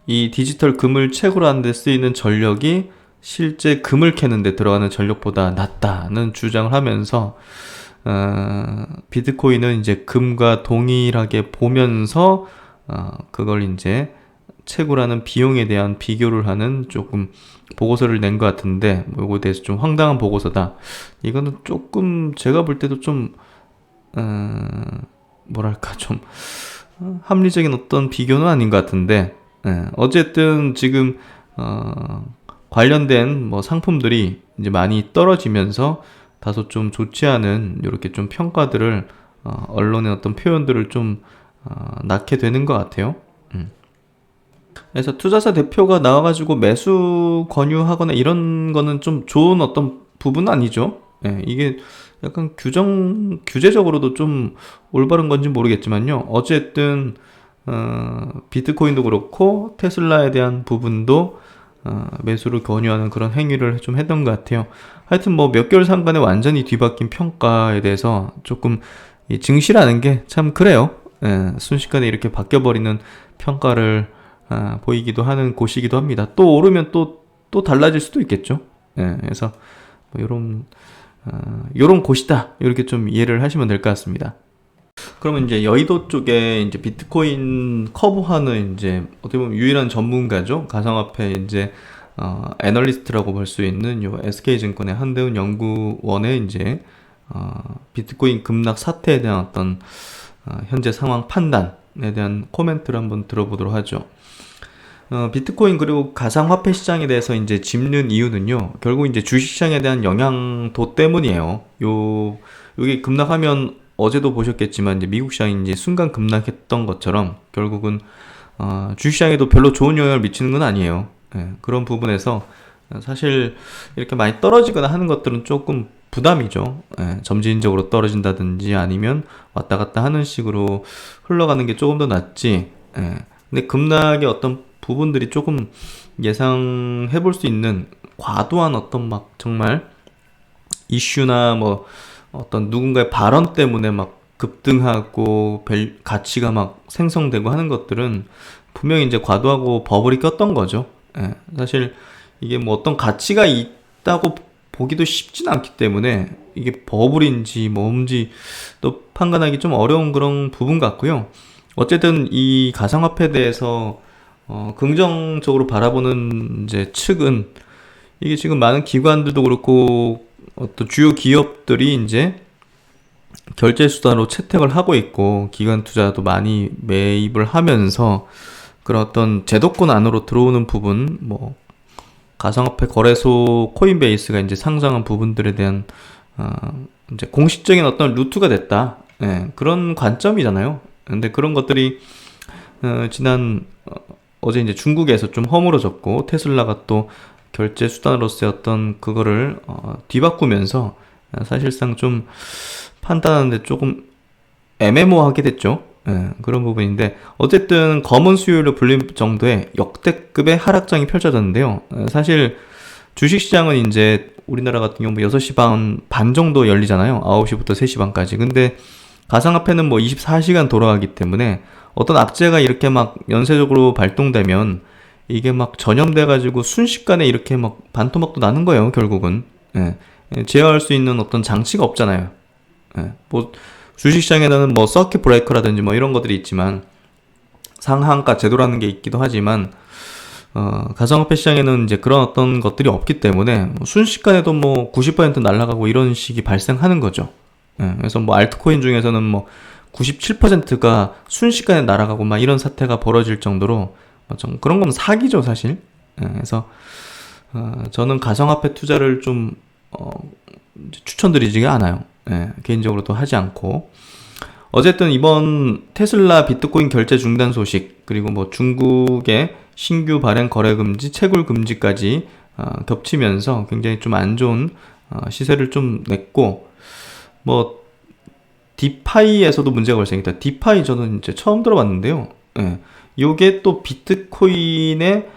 이 디지털 금을 채굴하는 데 쓰이는 전력이 실제 금을 캐는 데 들어가는 전력보다 낮다는 주장을 하면서 비트코인은 이제 금과 동일하게 보면서 그걸 이제 채굴하는 비용에 대한 비교를 하는 조금 보고서를 낸 것 같은데 뭐 이거에 대해서 좀 황당한 보고서다. 이거는 조금 제가 볼 때도 좀 뭐랄까 좀 합리적인 어떤 비교는 아닌 것 같은데 어쨌든 지금 관련된 뭐 상품들이 이제 많이 떨어지면서 다소 좀 좋지 않은 이렇게 좀 평가들을 언론의 어떤 표현들을 좀 낳게 되는 것 같아요. 그래서 투자사 대표가 나와가지고 매수 권유하거나 이런 거는 좀 좋은 어떤 부분은 아니죠. 이게 약간 규제적으로도 좀 올바른 건지 모르겠지만요. 어쨌든 비트코인도 그렇고 테슬라에 대한 부분도 매수를 권유하는 그런 행위를 좀 했던 것 같아요. 하여튼 뭐 몇 개월 상간에 완전히 뒤바뀐 평가에 대해서 조금 증시라는 게 참 그래요. 순식간에 이렇게 바뀌어버리는 평가를 보이기도 하는 곳이기도 합니다. 또 오르면 또 달라질 수도 있겠죠. 그래서 뭐 요런 곳이다. 이렇게 좀 이해를 하시면 될 것 같습니다. 그러면 이제 여의도 쪽에 이제 비트코인 커버하는 이제 어떻게 보면 유일한 전문가죠. 가상화폐 이제 애널리스트라고 볼 수 있는 요 SK증권의 한대훈 연구원의 이제 비트코인 급락 사태에 대한 어떤 현재 상황 판단에 대한 코멘트를 한번 들어보도록 하죠. 비트코인 그리고 가상화폐 시장에 대해서 이제 짚는 이유는요. 결국 이제 주식시장에 대한 영향도 때문이에요. 여기 급락하면 어제도 보셨겠지만 이제 미국 시장이 이제 순간 급락했던 것처럼 결국은 주식시장에도 별로 좋은 영향을 미치는 건 아니에요. 그런 부분에서 사실 이렇게 많이 떨어지거나 하는 것들은 조금 부담이죠. 점진적으로 떨어진다든지 아니면 왔다 갔다 하는 식으로 흘러가는 게 조금 더 낫지. 근데 급락의 어떤 부분들이 조금 예상해 볼 수 있는 과도한 어떤 막 정말 이슈나 뭐 어떤 누군가의 발언 때문에 막 급등하고 가치가 막 생성되고 하는 것들은 분명히 이제 과도하고 버블이 꼈던 거죠. 사실 이게 뭐 어떤 가치가 있다고 보기도 쉽진 않기 때문에 이게 버블인지 뭔지 또 판단하기 좀 어려운 그런 부분 같고요. 어쨌든 이 가상화폐에 대해서 긍정적으로 바라보는 이제 측은 이게 지금 많은 기관들도 그렇고 어떤 주요 기업들이 이제 결제 수단으로 채택을 하고 있고 기관 투자도 많이 매입을 하면서 그런 어떤 제도권 안으로 들어오는 부분 뭐 가상화폐 거래소 코인베이스가 이제 상장한 부분들에 대한 이제 공식적인 어떤 루트가 됐다. 그런 관점이잖아요. 근데 그런 것들이 어제 이제 중국에서 좀 허물어졌고 테슬라가 또 결제 수단으로서의 어떤 그거를 뒤바꾸면서 사실상 좀 판단하는데 조금 애매모호하게 됐죠. 그런 부분인데 어쨌든 검은 수요일로 불릴 정도의 역대급의 하락장이 펼쳐졌는데요. 사실 주식시장은 이제 우리나라 같은 경우 6시 반 정도 열리잖아요. 9시부터 3시 반까지. 근데 가상화폐는 뭐 24시간 돌아가기 때문에 어떤 악재가 이렇게 막 연쇄적으로 발동되면 이게 막 전염돼가지고 순식간에 이렇게 막 반토막도 나는 거예요, 결국은. 제어할 수 있는 어떤 장치가 없잖아요. 뭐 주식시장에는 뭐 서킷 브레이커라든지 뭐 이런 것들이 있지만 상한가 제도라는 게 있기도 하지만 가상화폐 시장에는 이제 그런 어떤 것들이 없기 때문에 뭐 순식간에도 뭐 90% 날아가고 이런 식이 발생하는 거죠. 그래서 뭐 알트코인 중에서는 뭐 97%가 순식간에 날아가고 막 이런 사태가 벌어질 정도로 좀 그런 건 사기죠, 사실. 그래서 저는 가상화폐 투자를 좀 추천드리지가 않아요. 개인적으로도 하지 않고. 어쨌든 이번 테슬라 비트코인 결제 중단 소식, 그리고 뭐 중국의 신규 발행 거래 금지, 채굴 금지까지 겹치면서 굉장히 좀 안 좋은 시세를 좀 냈고, 뭐 디파이에서도 문제가 발생했다. 디파이 저는 이제 처음 들어봤는데요. 요게 또 비트코인의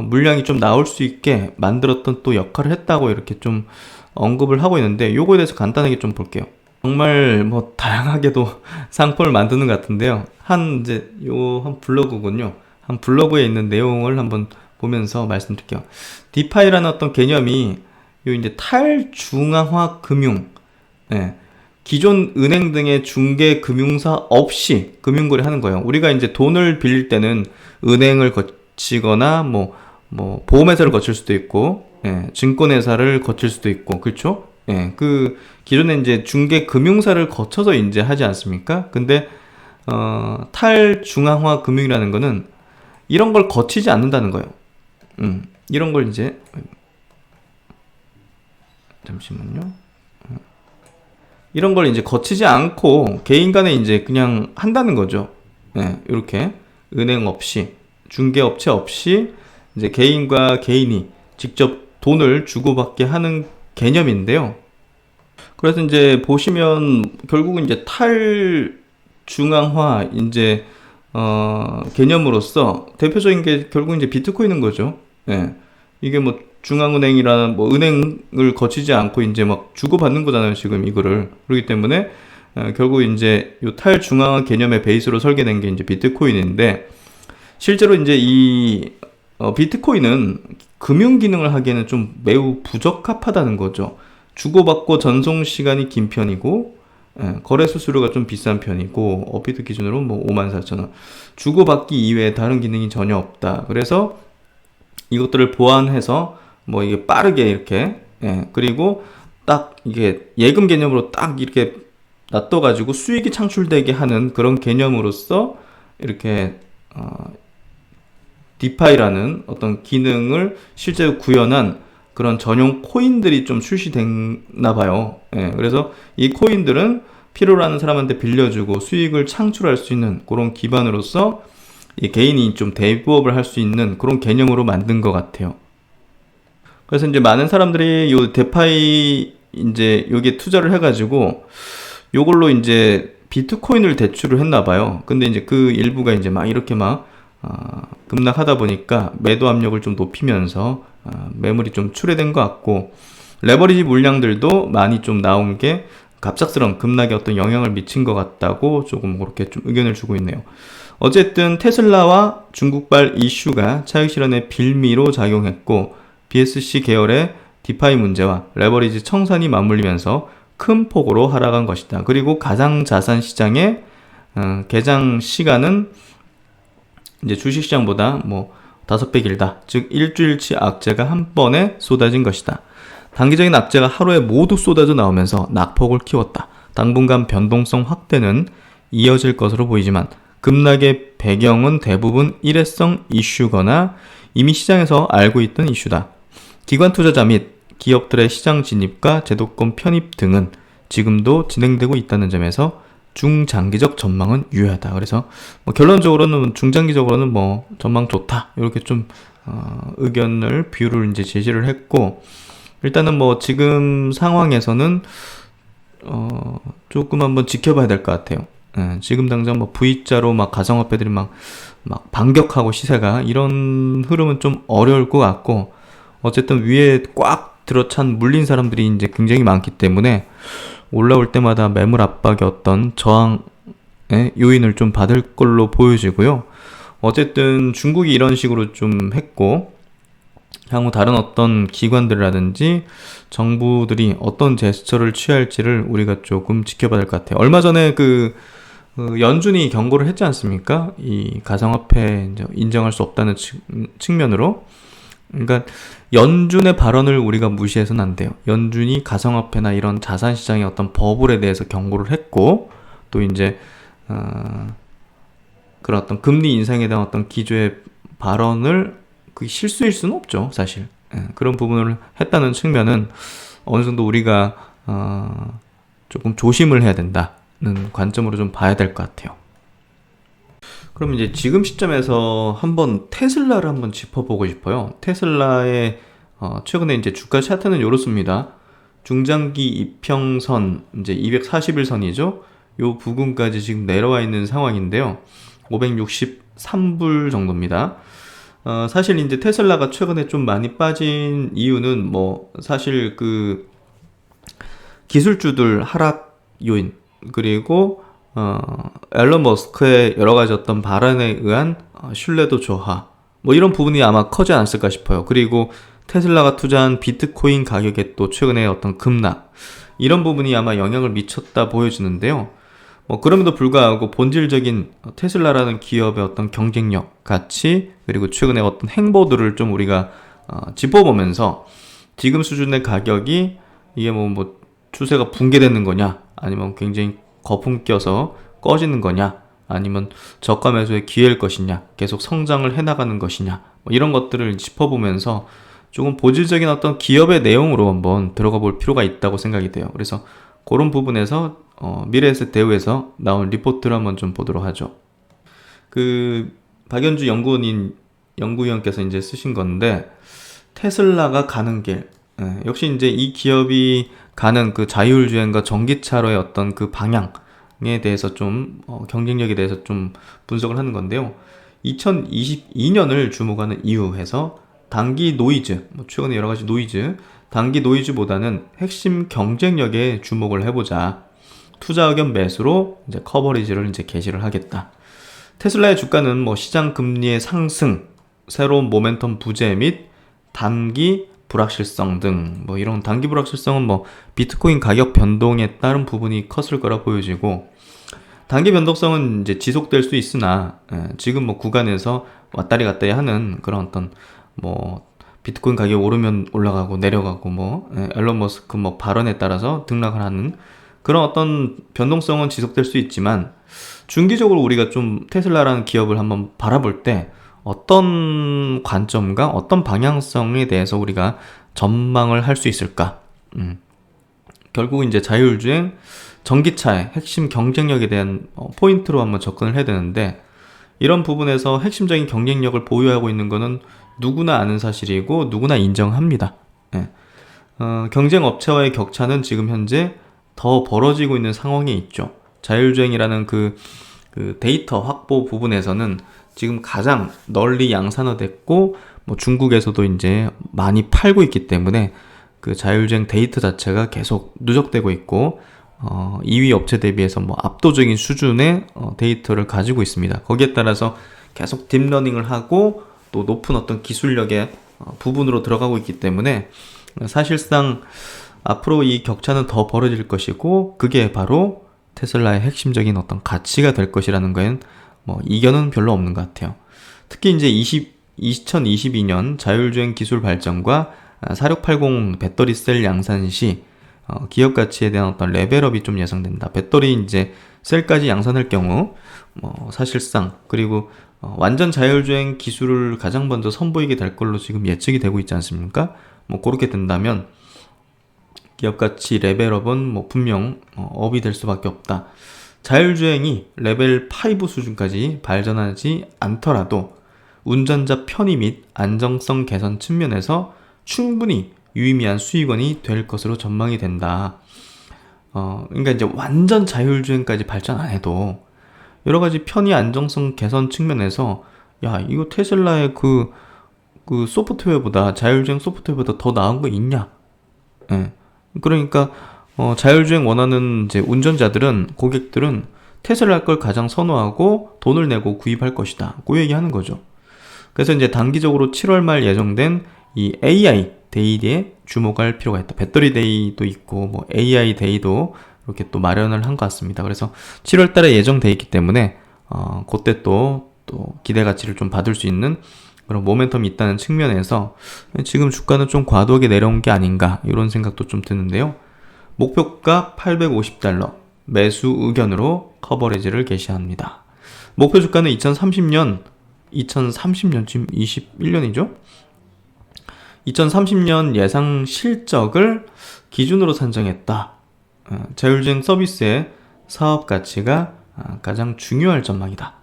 물량이 좀 나올 수 있게 만들었던 또 역할을 했다고 이렇게 좀 언급을 하고 있는데, 요거에 대해서 간단하게 좀 볼게요. 정말 뭐 다양하게도 상품을 만드는 것 같은데요. 한 블로그군요. 한 블로그에 있는 내용을 한번 보면서 말씀드릴게요. 디파이라는 어떤 개념이 요 이제 탈중앙화 금융, 기존 은행 등의 중개 금융사 없이 금융거래 하는 거예요. 우리가 이제 돈을 빌릴 때는 은행을 거치거나 뭐 보험회사를 거칠 수도 있고, 증권회사를 거칠 수도 있고, 그렇죠? 그 기존에 이제 중개 금융사를 거쳐서 이제 하지 않습니까? 근데 탈중앙화 금융이라는 거는 이런 걸 거치지 않는다는 거예요. 이런 걸 이제 잠시만요. 이런 걸 이제 거치지 않고 개인 간에 이제 그냥 한다는 거죠. 이렇게 은행 없이, 중개업체 없이 이제 개인과 개인이 직접 돈을 주고받게 하는 개념인데요. 그래서 이제 보시면 결국은 이제 탈중앙화 이제 개념으로서 대표적인 게 결국 이제 비트코인인 거죠. 이게 뭐 중앙은행이나 뭐 은행을 거치지 않고 이제 막 주고받는 거잖아요, 지금 이거를. 그렇기 때문에 결국 이제 요 탈중앙화 개념의 베이스로 설계된 게 이제 비트코인인데, 실제로 이제 이 비트코인은 금융 기능을 하기에는 좀 매우 부적합하다는 거죠. 주고받고 전송 시간이 긴 편이고, 거래 수수료가 좀 비싼 편이고, 업비트 기준으로 뭐 54,000원. 주고받기 이외에 다른 기능이 전혀 없다. 그래서 이것들을 보완해서 뭐 이게 빠르게 이렇게, 그리고 딱 이게 예금 개념으로 딱 이렇게 놔둬가지고 수익이 창출되게 하는 그런 개념으로서 이렇게 디파이라는 어떤 기능을 실제로 구현한 그런 전용 코인들이 좀 출시됐나 봐요. 그래서 이 코인들은 필요로 하는 사람한테 빌려주고 수익을 창출할 수 있는 그런 기반으로서 이 개인이 좀 대부업을 할 수 있는 그런 개념으로 만든 것 같아요. 그래서 이제 많은 사람들이 요 데파이 이제 여기에 투자를 해가지고 요걸로 이제 비트코인을 대출을 했나 봐요. 근데 이제 그 일부가 이제 막 이렇게 막 급락하다 보니까 매도 압력을 좀 높이면서 매물이 좀 출회된 것 같고, 레버리지 물량들도 많이 좀 나온 게 갑작스러운 급락에 어떤 영향을 미친 것 같다고 조금 그렇게 좀 의견을 주고 있네요. 어쨌든 테슬라와 중국발 이슈가 차익 실현의 빌미로 작용했고, BSC 계열의 디파이 문제와 레버리지 청산이 맞물리면서 큰 폭으로 하락한 것이다. 그리고 가상자산 시장의 개장 시간은 이제 주식시장보다 뭐 5배 길다. 즉 일주일치 악재가 한 번에 쏟아진 것이다. 단기적인 악재가 하루에 모두 쏟아져 나오면서 낙폭을 키웠다. 당분간 변동성 확대는 이어질 것으로 보이지만 급락의 배경은 대부분 일회성 이슈거나 이미 시장에서 알고 있던 이슈다. 기관 투자자 및 기업들의 시장 진입과 제도권 편입 등은 지금도 진행되고 있다는 점에서 중장기적 전망은 유효하다. 그래서 뭐 결론적으로는 중장기적으로는 뭐 전망 좋다. 이렇게 좀 의견을 비율을 이제 제시를 했고, 일단은 뭐 지금 상황에서는 조금 한번 지켜봐야 될 것 같아요. 지금 당장 뭐 V자로 막 가상화폐들이 막 반격하고 시세가 이런 흐름은 좀 어려울 것 같고, 어쨌든 위에 꽉 들어찬 물린 사람들이 이제 굉장히 많기 때문에 올라올 때마다 매물 압박의 어떤 저항의 요인을 좀 받을 걸로 보여지고요. 어쨌든 중국이 이런 식으로 좀 했고, 향후 다른 어떤 기관들이라든지 정부들이 어떤 제스처를 취할지를 우리가 조금 지켜봐야 될 것 같아요. 얼마 전에 그 연준이 경고를 했지 않습니까? 이 가상화폐 이제 인정할 수 없다는 측면으로. 그러니까 연준의 발언을 우리가 무시해서는 안 돼요. 연준이 가상화폐나 이런 자산시장의 어떤 버블에 대해서 경고를 했고, 또 이제 그런 어떤 금리 인상에 대한 어떤 기조의 발언을 그게 실수일 수는 없죠, 사실. 그런 부분을 했다는 측면은 어느 정도 우리가 조금 조심을 해야 된다는 관점으로 좀 봐야 될 것 같아요. 그럼 이제 지금 시점에서 한번 테슬라를 한번 짚어보고 싶어요. 테슬라의 최근에 이제 주가 차트는 이렇습니다. 중장기 이평선 이제 241선이죠. 요 부근까지 지금 내려와 있는 상황인데요. 563불 정도입니다. 사실 이제 테슬라가 최근에 좀 많이 빠진 이유는 뭐 사실 그 기술주들 하락 요인, 그리고 앨런 머스크의 여러 가지 어떤 발언에 의한 신뢰도 저하, 뭐 이런 부분이 아마 커지 않았을까 싶어요. 그리고 테슬라가 투자한 비트코인 가격의 또 최근에 어떤 급락, 이런 부분이 아마 영향을 미쳤다 보여지는데요. 뭐 그럼에도 불구하고 본질적인 테슬라라는 기업의 어떤 경쟁력, 가치, 그리고 최근에 어떤 행보들을 좀 우리가 짚어보면서 지금 수준의 가격이 이게 뭐 추세가 붕괴되는 거냐, 아니면 굉장히 거품 껴서 꺼지는 거냐, 아니면 저가 매수의 기회일 것이냐, 계속 성장을 해나가는 것이냐, 뭐 이런 것들을 짚어보면서 조금 본질적인 어떤 기업의 내용으로 한번 들어가 볼 필요가 있다고 생각이 돼요. 그래서 그런 부분에서 미래에셋 대우에서 나온 리포트를 한번 좀 보도록 하죠. 그 박연주 연구위원께서 이제 쓰신 건데, 테슬라가 가는 길, 역시 이제 이 기업이 가는 그 자율주행과 전기차로의 어떤 그 방향에 대해서 좀 경쟁력에 대해서 좀 분석을 하는 건데요. 2022년을 주목하는 이유 해서 단기 노이즈, 뭐 최근에 여러 가지 노이즈, 단기 노이즈보다는 핵심 경쟁력에 주목을 해보자. 투자 의견 매수로 이제 커버리지를 이제 게시를 하겠다. 테슬라의 주가는 뭐 시장 금리의 상승, 새로운 모멘텀 부재 및 단기 불확실성 등 뭐 이런 단기 불확실성은 뭐 비트코인 가격 변동에 따른 부분이 컸을 거라 보여지고, 단기 변동성은 이제 지속될 수 있으나 지금 뭐 구간에서 왔다리 갔다리 하는 그런 어떤 뭐 비트코인 가격이 오르면 올라가고 내려가고 뭐 앨런 머스크 뭐 발언에 따라서 등락을 하는 그런 어떤 변동성은 지속될 수 있지만, 중기적으로 우리가 좀 테슬라라는 기업을 한번 바라볼 때 어떤 관점과 어떤 방향성에 대해서 우리가 전망을 할 수 있을까? 결국 이제 자율주행, 전기차의 핵심 경쟁력에 대한 포인트로 한번 접근을 해야 되는데, 이런 부분에서 핵심적인 경쟁력을 보유하고 있는 것은 누구나 아는 사실이고 누구나 인정합니다. 경쟁 업체와의 격차는 지금 현재 더 벌어지고 있는 상황에 있죠. 자율주행이라는 그 데이터 확보 부분에서는 지금 가장 널리 양산화됐고, 뭐 중국에서도 이제 많이 팔고 있기 때문에 그 자율주행 데이터 자체가 계속 누적되고 있고, 2위 업체 대비해서 뭐 압도적인 수준의 데이터를 가지고 있습니다. 거기에 따라서 계속 딥러닝을 하고 또 높은 어떤 기술력의 부분으로 들어가고 있기 때문에 사실상 앞으로 이 격차는 더 벌어질 것이고, 그게 바로 테슬라의 핵심적인 어떤 가치가 될 것이라는 거엔 뭐 이견은 별로 없는 것 같아요. 특히 이제 2022년 자율주행 기술 발전과 4680 배터리 셀 양산 시 기업 가치에 대한 어떤 레벨업이 좀 예상된다. 배터리 이제 셀까지 양산할 경우 사실상, 그리고 완전 자율주행 기술을 가장 먼저 선보이게 될 걸로 지금 예측이 되고 있지 않습니까? 뭐 그렇게 된다면 기업 가치 레벨업은 뭐 분명 업이 될 수밖에 없다. 자율주행이 레벨 5 수준까지 발전하지 않더라도 운전자 편의 및 안정성 개선 측면에서 충분히 유의미한 수익원이 될 것으로 전망이 된다. 그러니까 이제 완전 자율주행까지 발전 안 해도 여러 가지 편의 안정성 개선 측면에서 야, 이거 테슬라의 그 소프트웨어보다, 자율주행 소프트웨어보다 더 나은 거 있냐? 예. 그러니까 자율주행 원하는 이제 운전자들은, 고객들은 테슬라 걸 가장 선호하고 돈을 내고 구입할 것이다. 그 얘기하는 거죠. 그래서 이제 단기적으로 7월 말 예정된 이 AI 데이에 주목할 필요가 있다. 배터리 데이도 있고 뭐 AI 데이도 이렇게 또 마련을 한 것 같습니다. 그래서 7월 달에 예정돼 있기 때문에 그때 또 기대 가치를 좀 받을 수 있는 그런 모멘텀이 있다는 측면에서 지금 주가는 좀 과도하게 내려온 게 아닌가, 이런 생각도 좀 드는데요. 목표가 $850, 매수 의견으로 커버리지를 게시합니다. 목표 주가는 2030년 지금 21년이죠? 2030년 예상 실적을 기준으로 산정했다. 자율주행 서비스의 사업 가치가 가장 중요할 전망이다.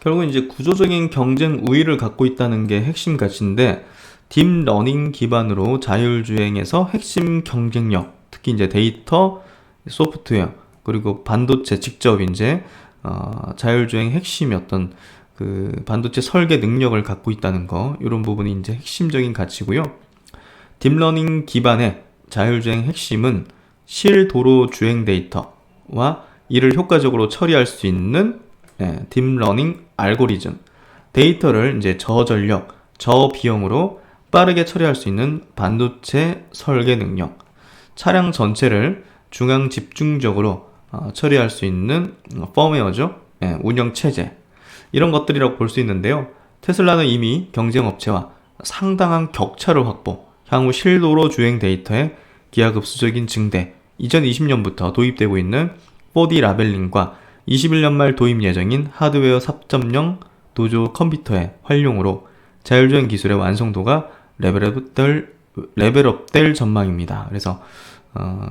결국 이제 구조적인 경쟁 우위를 갖고 있다는 게 핵심 가치인데, 딥러닝 기반으로 자율주행에서 핵심 경쟁력, 특히 이제 데이터, 소프트웨어, 그리고 반도체, 직접 이제 자율주행 핵심이 어떤 그 반도체 설계 능력을 갖고 있다는 거, 이런 부분이 이제 핵심적인 가치고요. 딥러닝 기반의 자율주행 핵심은 실도로 주행 데이터와 이를 효과적으로 처리할 수 있는 딥러닝 알고리즘, 데이터를 이제 저전력, 저비용으로 빠르게 처리할 수 있는 반도체 설계 능력, 차량 전체를 중앙 집중적으로 처리할 수 있는 펌웨어죠. 운영 체제, 이런 것들이라고 볼 수 있는데요. 테슬라는 이미 경쟁 업체와 상당한 격차를 확보, 향후 실도로 주행 데이터의 기하급수적인 증대, 2020년부터 도입되고 있는 4D 라벨링과 21년 말 도입 예정인 하드웨어 4.0 도조 컴퓨터의 활용으로 자율주행 기술의 완성도가 레벨업될 전망입니다. 그래서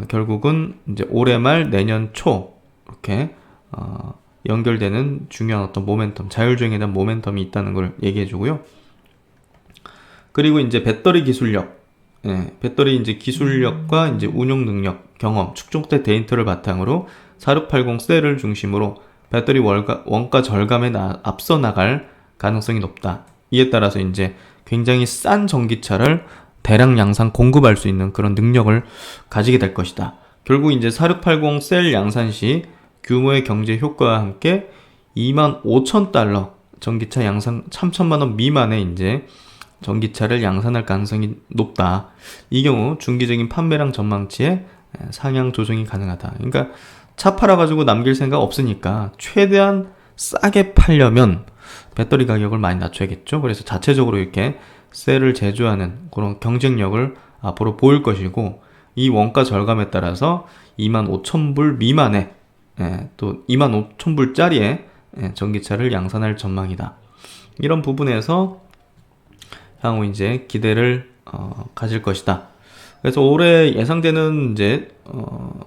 결국은 이제 올해 말 내년 초 이렇게 연결되는 중요한 어떤 모멘텀, 자율주행에 대한 모멘텀이 있다는 걸 얘기해 주고요. 그리고 이제 배터리 기술력, 배터리 이제 기술력과 이제 운용 능력, 경험, 축적된 데이터를 바탕으로 4680 셀을 중심으로 배터리 원가 절감에 앞서 나갈 가능성이 높다. 이에 따라서 이제 굉장히 싼 전기차를 대량 양산 공급할 수 있는 그런 능력을 가지게 될 것이다. 결국 이제 4680 셀 양산 시 규모의 경제 효과와 함께 $25,000 전기차 양산 3천만 원 미만의 이제 전기차를 양산할 가능성이 높다. 이 경우 중기적인 판매량 전망치에 상향 조정이 가능하다. 그러니까 차 팔아가지고 남길 생각 없으니까 최대한 싸게 팔려면 배터리 가격을 많이 낮춰야겠죠. 그래서 자체적으로 이렇게 셀을 제조하는 그런 경쟁력을 앞으로 보일 것이고, 이 원가 절감에 따라서 25,000불 미만의 또 25,000불짜리의 전기차를 양산할 전망이다. 이런 부분에서 향후 이제 기대를 가질 것이다. 그래서 올해 예상되는 이제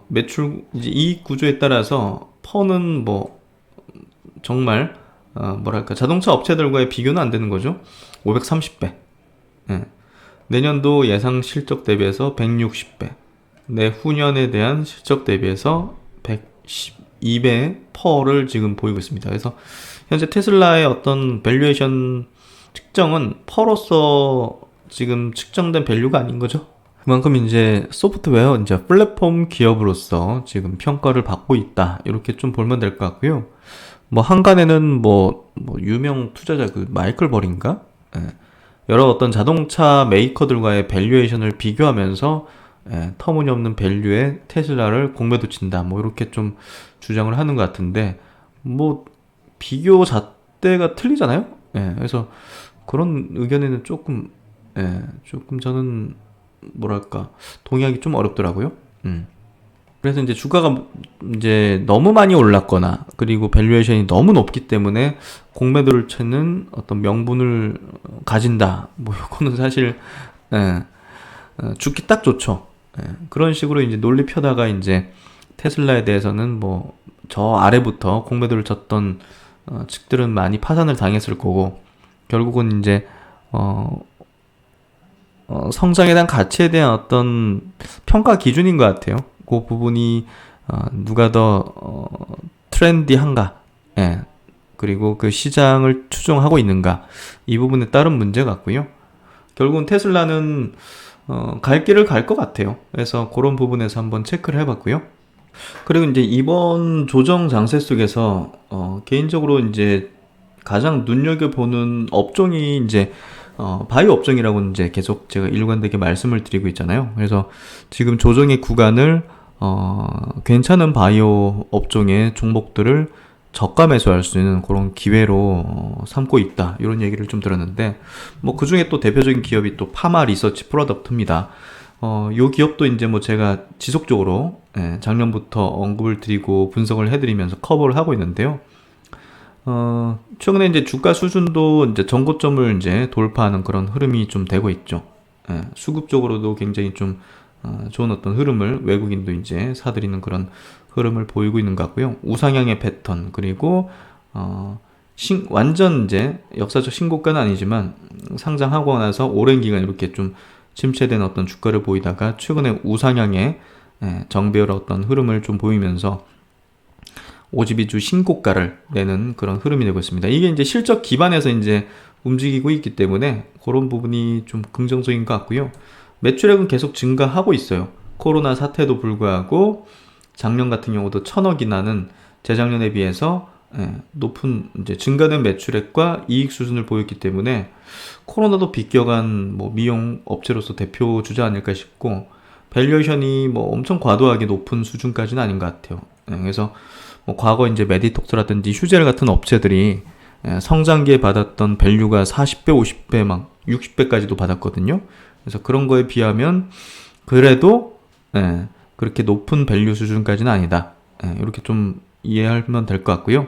매출 이제 이익 구조에 따라서 퍼는 뭐 정말 뭐랄까 자동차 업체들과의 비교는 안 되는 거죠. 530배. 내년도 예상 실적 대비해서 160배. 내후년에 대한 실적 대비해서 112배 퍼를 지금 보이고 있습니다. 그래서 현재 테슬라의 어떤 밸류에이션 측정은 퍼로서 지금 측정된 밸류가 아닌 거죠. 그만큼 이제 소프트웨어, 이제 플랫폼 기업으로서 지금 평가를 받고 있다. 이렇게 좀 보면 될 것 같고요. 뭐 한간에는 뭐 유명 투자자 그 마이클 버린가? 여러 어떤 자동차 메이커들과의 밸류에이션을 비교하면서 터무니없는 밸류에 테슬라를 공매도 친다. 뭐 이렇게 좀 주장을 하는 것 같은데, 뭐 비교 잣대가 틀리잖아요. 그래서 그런 의견에는 조금 저는 뭐랄까 동의하기 좀 어렵더라고요. 그래서 이제 주가가 이제 너무 많이 올랐거나 그리고 밸류에이션이 너무 높기 때문에 공매도를 찾는 어떤 명분을 가진다. 뭐 이거는 사실 죽기 딱 좋죠. 그런 식으로 이제 논리 펴다가 이제 테슬라에 대해서는 뭐 저 아래부터 공매도를 쳤던 측들은 많이 파산을 당했을 거고, 결국은 이제 성장에 대한 가치에 대한 어떤 평가 기준인 것 같아요. 그 부분이 누가 더 트렌디한가, 예, 그리고 그 시장을 추종하고 있는가, 이 부분에 따른 문제 같고요. 결국은 테슬라는 갈 길을 갈 것 같아요. 그래서 그런 부분에서 한번 체크를 해봤고요. 그리고 이제 이번 조정 장세 속에서 개인적으로 이제 가장 눈여겨보는 업종이 이제 바이오 업종이라고 이제 계속 제가 일관되게 말씀을 드리고 있잖아요. 그래서 지금 조정의 구간을 괜찮은 바이오 업종의 종목들을 저가 매수할 수 있는 그런 기회로 삼고 있다, 이런 얘기를 좀 들었는데, 뭐 그 중에 또 대표적인 기업이 또 파마 리서치 프로덕트입니다. 요 기업도 이제 뭐 제가 지속적으로 작년부터 언급을 드리고 분석을 해드리면서 커버를 하고 있는데요. 최근에 이제 주가 수준도 이제 전고점을 이제 돌파하는 그런 흐름이 좀 되고 있죠. 수급적으로도 굉장히 좀 좋은 어떤 흐름을 외국인도 이제 사들이는 그런 흐름을 보이고 있는 것 같고요. 우상향의 패턴, 그리고 완전 이제 역사적 신고가는 아니지만 상장하고 나서 오랜 기간 이렇게 좀 침체된 어떤 주가를 보이다가 최근에 우상향의 정배열 어떤 흐름을 좀 보이면서 52주 신고가를 내는 그런 흐름이 되고 있습니다. 이게 이제 실적 기반에서 이제 움직이고 있기 때문에 그런 부분이 좀 긍정적인 것 같고요. 매출액은 계속 증가하고 있어요. 코로나 사태도 불구하고 작년 같은 경우도 1,000억이나는 재작년에 비해서 높은 이제 증가된 매출액과 이익 수준을 보였기 때문에 코로나도 비껴간 뭐 미용 업체로서 대표 주자 아닐까 싶고, 밸류에이션이 뭐 엄청 과도하게 높은 수준까지는 아닌 것 같아요. 그래서 뭐 과거 이제 메디톡스라든지 휴젤 같은 업체들이 성장기에 받았던 밸류가 40배, 50배, 막 60배까지도 받았거든요. 그래서 그런 거에 비하면 그래도 그렇게 높은 밸류 수준까지는 아니다. 이렇게 좀 이해하면 될 것 같고요.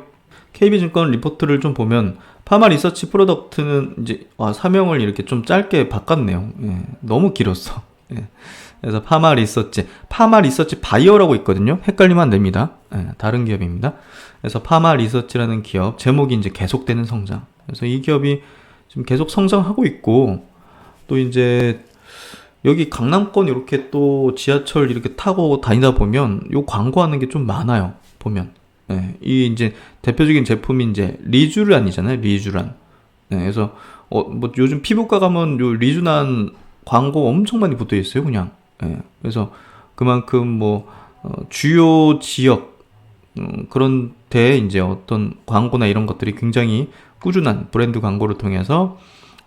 KB증권 리포트를 좀 보면 파마 리서치 프로덕트는 이제 사명을 이렇게 좀 짧게 바꿨네요. 너무 길었어. 그래서 파마 리서치 바이오라고 있거든요. 헷갈리면 안 됩니다. 다른 기업입니다. 그래서 파마 리서치라는 기업, 제목이 이제 계속되는 성장. 그래서 이 기업이 지금 계속 성장하고 있고, 또 이제 여기 강남권 이렇게 또 지하철 이렇게 타고 다니다 보면 요 광고하는 게 좀 많아요. 보면. 이 이제 대표적인 제품이 이제 리쥬란이잖아요. 리쥬란. 그래서 뭐 요즘 피부과 가면 요 리쥬란 광고 엄청 많이 붙어 있어요. 그냥. 그래서 그만큼 뭐 주요 지역 그런 데 이제 어떤 광고나 이런 것들이 굉장히 꾸준한 브랜드 광고를 통해서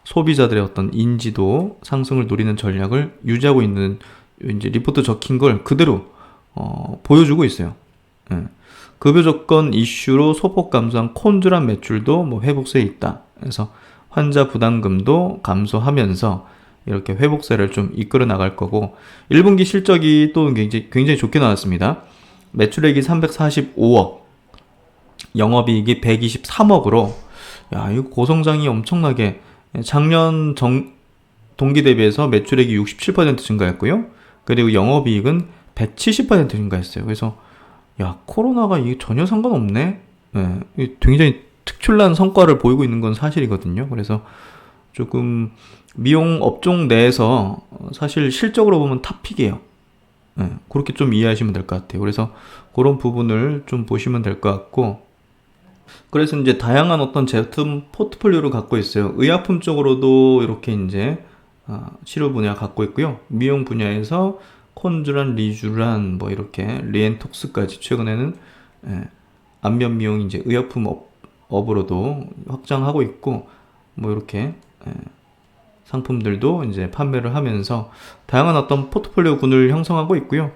소비자들의 어떤 인지도 상승을 노리는 전략을 유지하고 있는, 이제 리포트 적힌 걸 그대로 보여주고 있어요. 급여 조건 이슈로 소폭 감소한 콘드란 매출도 뭐 회복세에 있다. 그래서 환자 부담금도 감소하면서 이렇게 회복세를 좀 이끌어 나갈 거고, 1분기 실적이 또 굉장히 좋게 나왔습니다. 매출액이 345억, 영업이익이 123억으로, 야, 이거 고성장이 엄청나게, 작년 동기 대비해서 매출액이 67% 증가했고요. 그리고 영업이익은 170% 증가했어요. 그래서 야, 코로나가 이게 전혀 상관없네. 굉장히 특출난 성과를 보이고 있는 건 사실이거든요. 그래서 조금 미용 업종 내에서 사실 실적으로 보면 탑픽이에요. 그렇게 좀 이해하시면 될 것 같아요. 그래서 그런 부분을 좀 보시면 될 것 같고, 그래서 이제 다양한 어떤 제품 포트폴리오를 갖고 있어요. 의약품 쪽으로도 이렇게 이제 치료 분야 갖고 있고요. 미용 분야에서 콘주란, 리쥬란, 뭐 이렇게 리엔톡스까지 최근에는 안면 미용 이제 의약품 업으로도 확장하고 있고, 뭐 이렇게 상품들도 이제 판매를 하면서 다양한 어떤 포트폴리오군을 형성하고 있고요.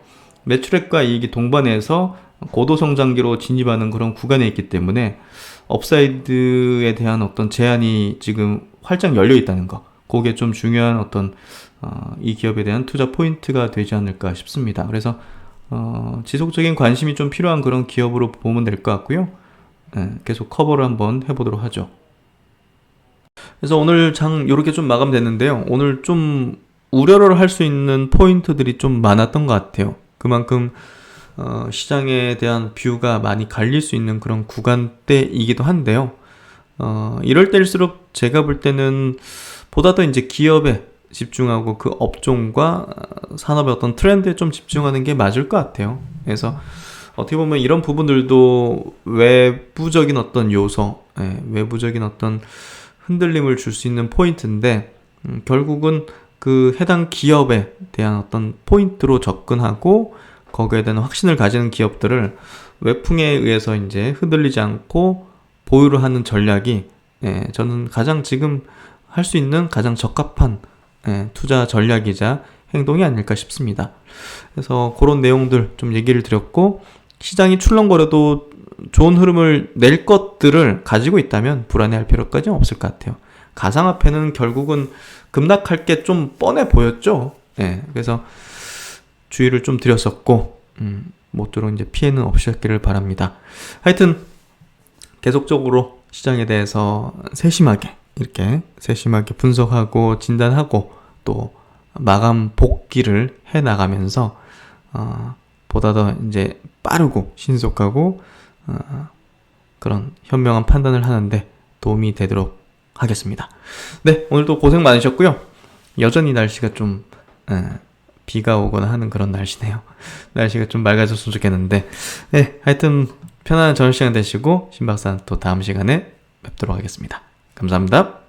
매출액과 이익이 동반해서 고도 성장기로 진입하는 그런 구간에 있기 때문에 업사이드에 대한 어떤 제한이 지금 활짝 열려 있다는 거, 그게 좀 중요한 어떤 이 기업에 대한 투자 포인트가 되지 않을까 싶습니다. 그래서 지속적인 관심이 좀 필요한 그런 기업으로 보면 될 것 같고요. 계속 커버를 한번 해보도록 하죠. 그래서 오늘 장 이렇게 좀 마감됐는데요. 오늘 좀 우려를 할 수 있는 포인트들이 좀 많았던 것 같아요. 그만큼 시장에 대한 뷰가 많이 갈릴 수 있는 그런 구간대이기도 한데요. 이럴 때일수록 제가 볼 때는 보다 더 이제 기업에 집중하고 그 업종과 산업의 어떤 트렌드에 좀 집중하는 게 맞을 것 같아요. 그래서 어떻게 보면 이런 부분들도 외부적인 어떤 요소, 외부적인 어떤 흔들림을 줄 수 있는 포인트인데, 결국은 그 해당 기업에 대한 어떤 포인트로 접근하고 거기에 대한 확신을 가지는 기업들을 외풍에 의해서 이제 흔들리지 않고 보유를 하는 전략이 저는 가장 지금 할 수 있는 가장 적합한 투자 전략이자 행동이 아닐까 싶습니다. 그래서 그런 내용들 좀 얘기를 드렸고, 시장이 출렁거려도 좋은 흐름을 낼 것들을 가지고 있다면 불안해할 필요까지는 없을 것 같아요. 가상화폐는 결국은 급락할 게 좀 뻔해 보였죠. 그래서 주의를 좀 드렸었고, 모쪼록 이제 피해는 없으셨기를 바랍니다. 하여튼 계속적으로 시장에 대해서 세심하게 분석하고 진단하고 또 마감 복귀를 해 나가면서 보다 더 이제 빠르고 신속하고 그런 현명한 판단을 하는데 도움이 되도록 하겠습니다. 네, 오늘도 고생 많으셨고요. 여전히 날씨가 좀 비가 오거나 하는 그런 날씨네요. 날씨가 좀 맑아졌으면 좋겠는데, 네, 하여튼 편안한 저녁 시간 되시고 신박사는 또 다음 시간에 뵙도록 하겠습니다. 감사합니다.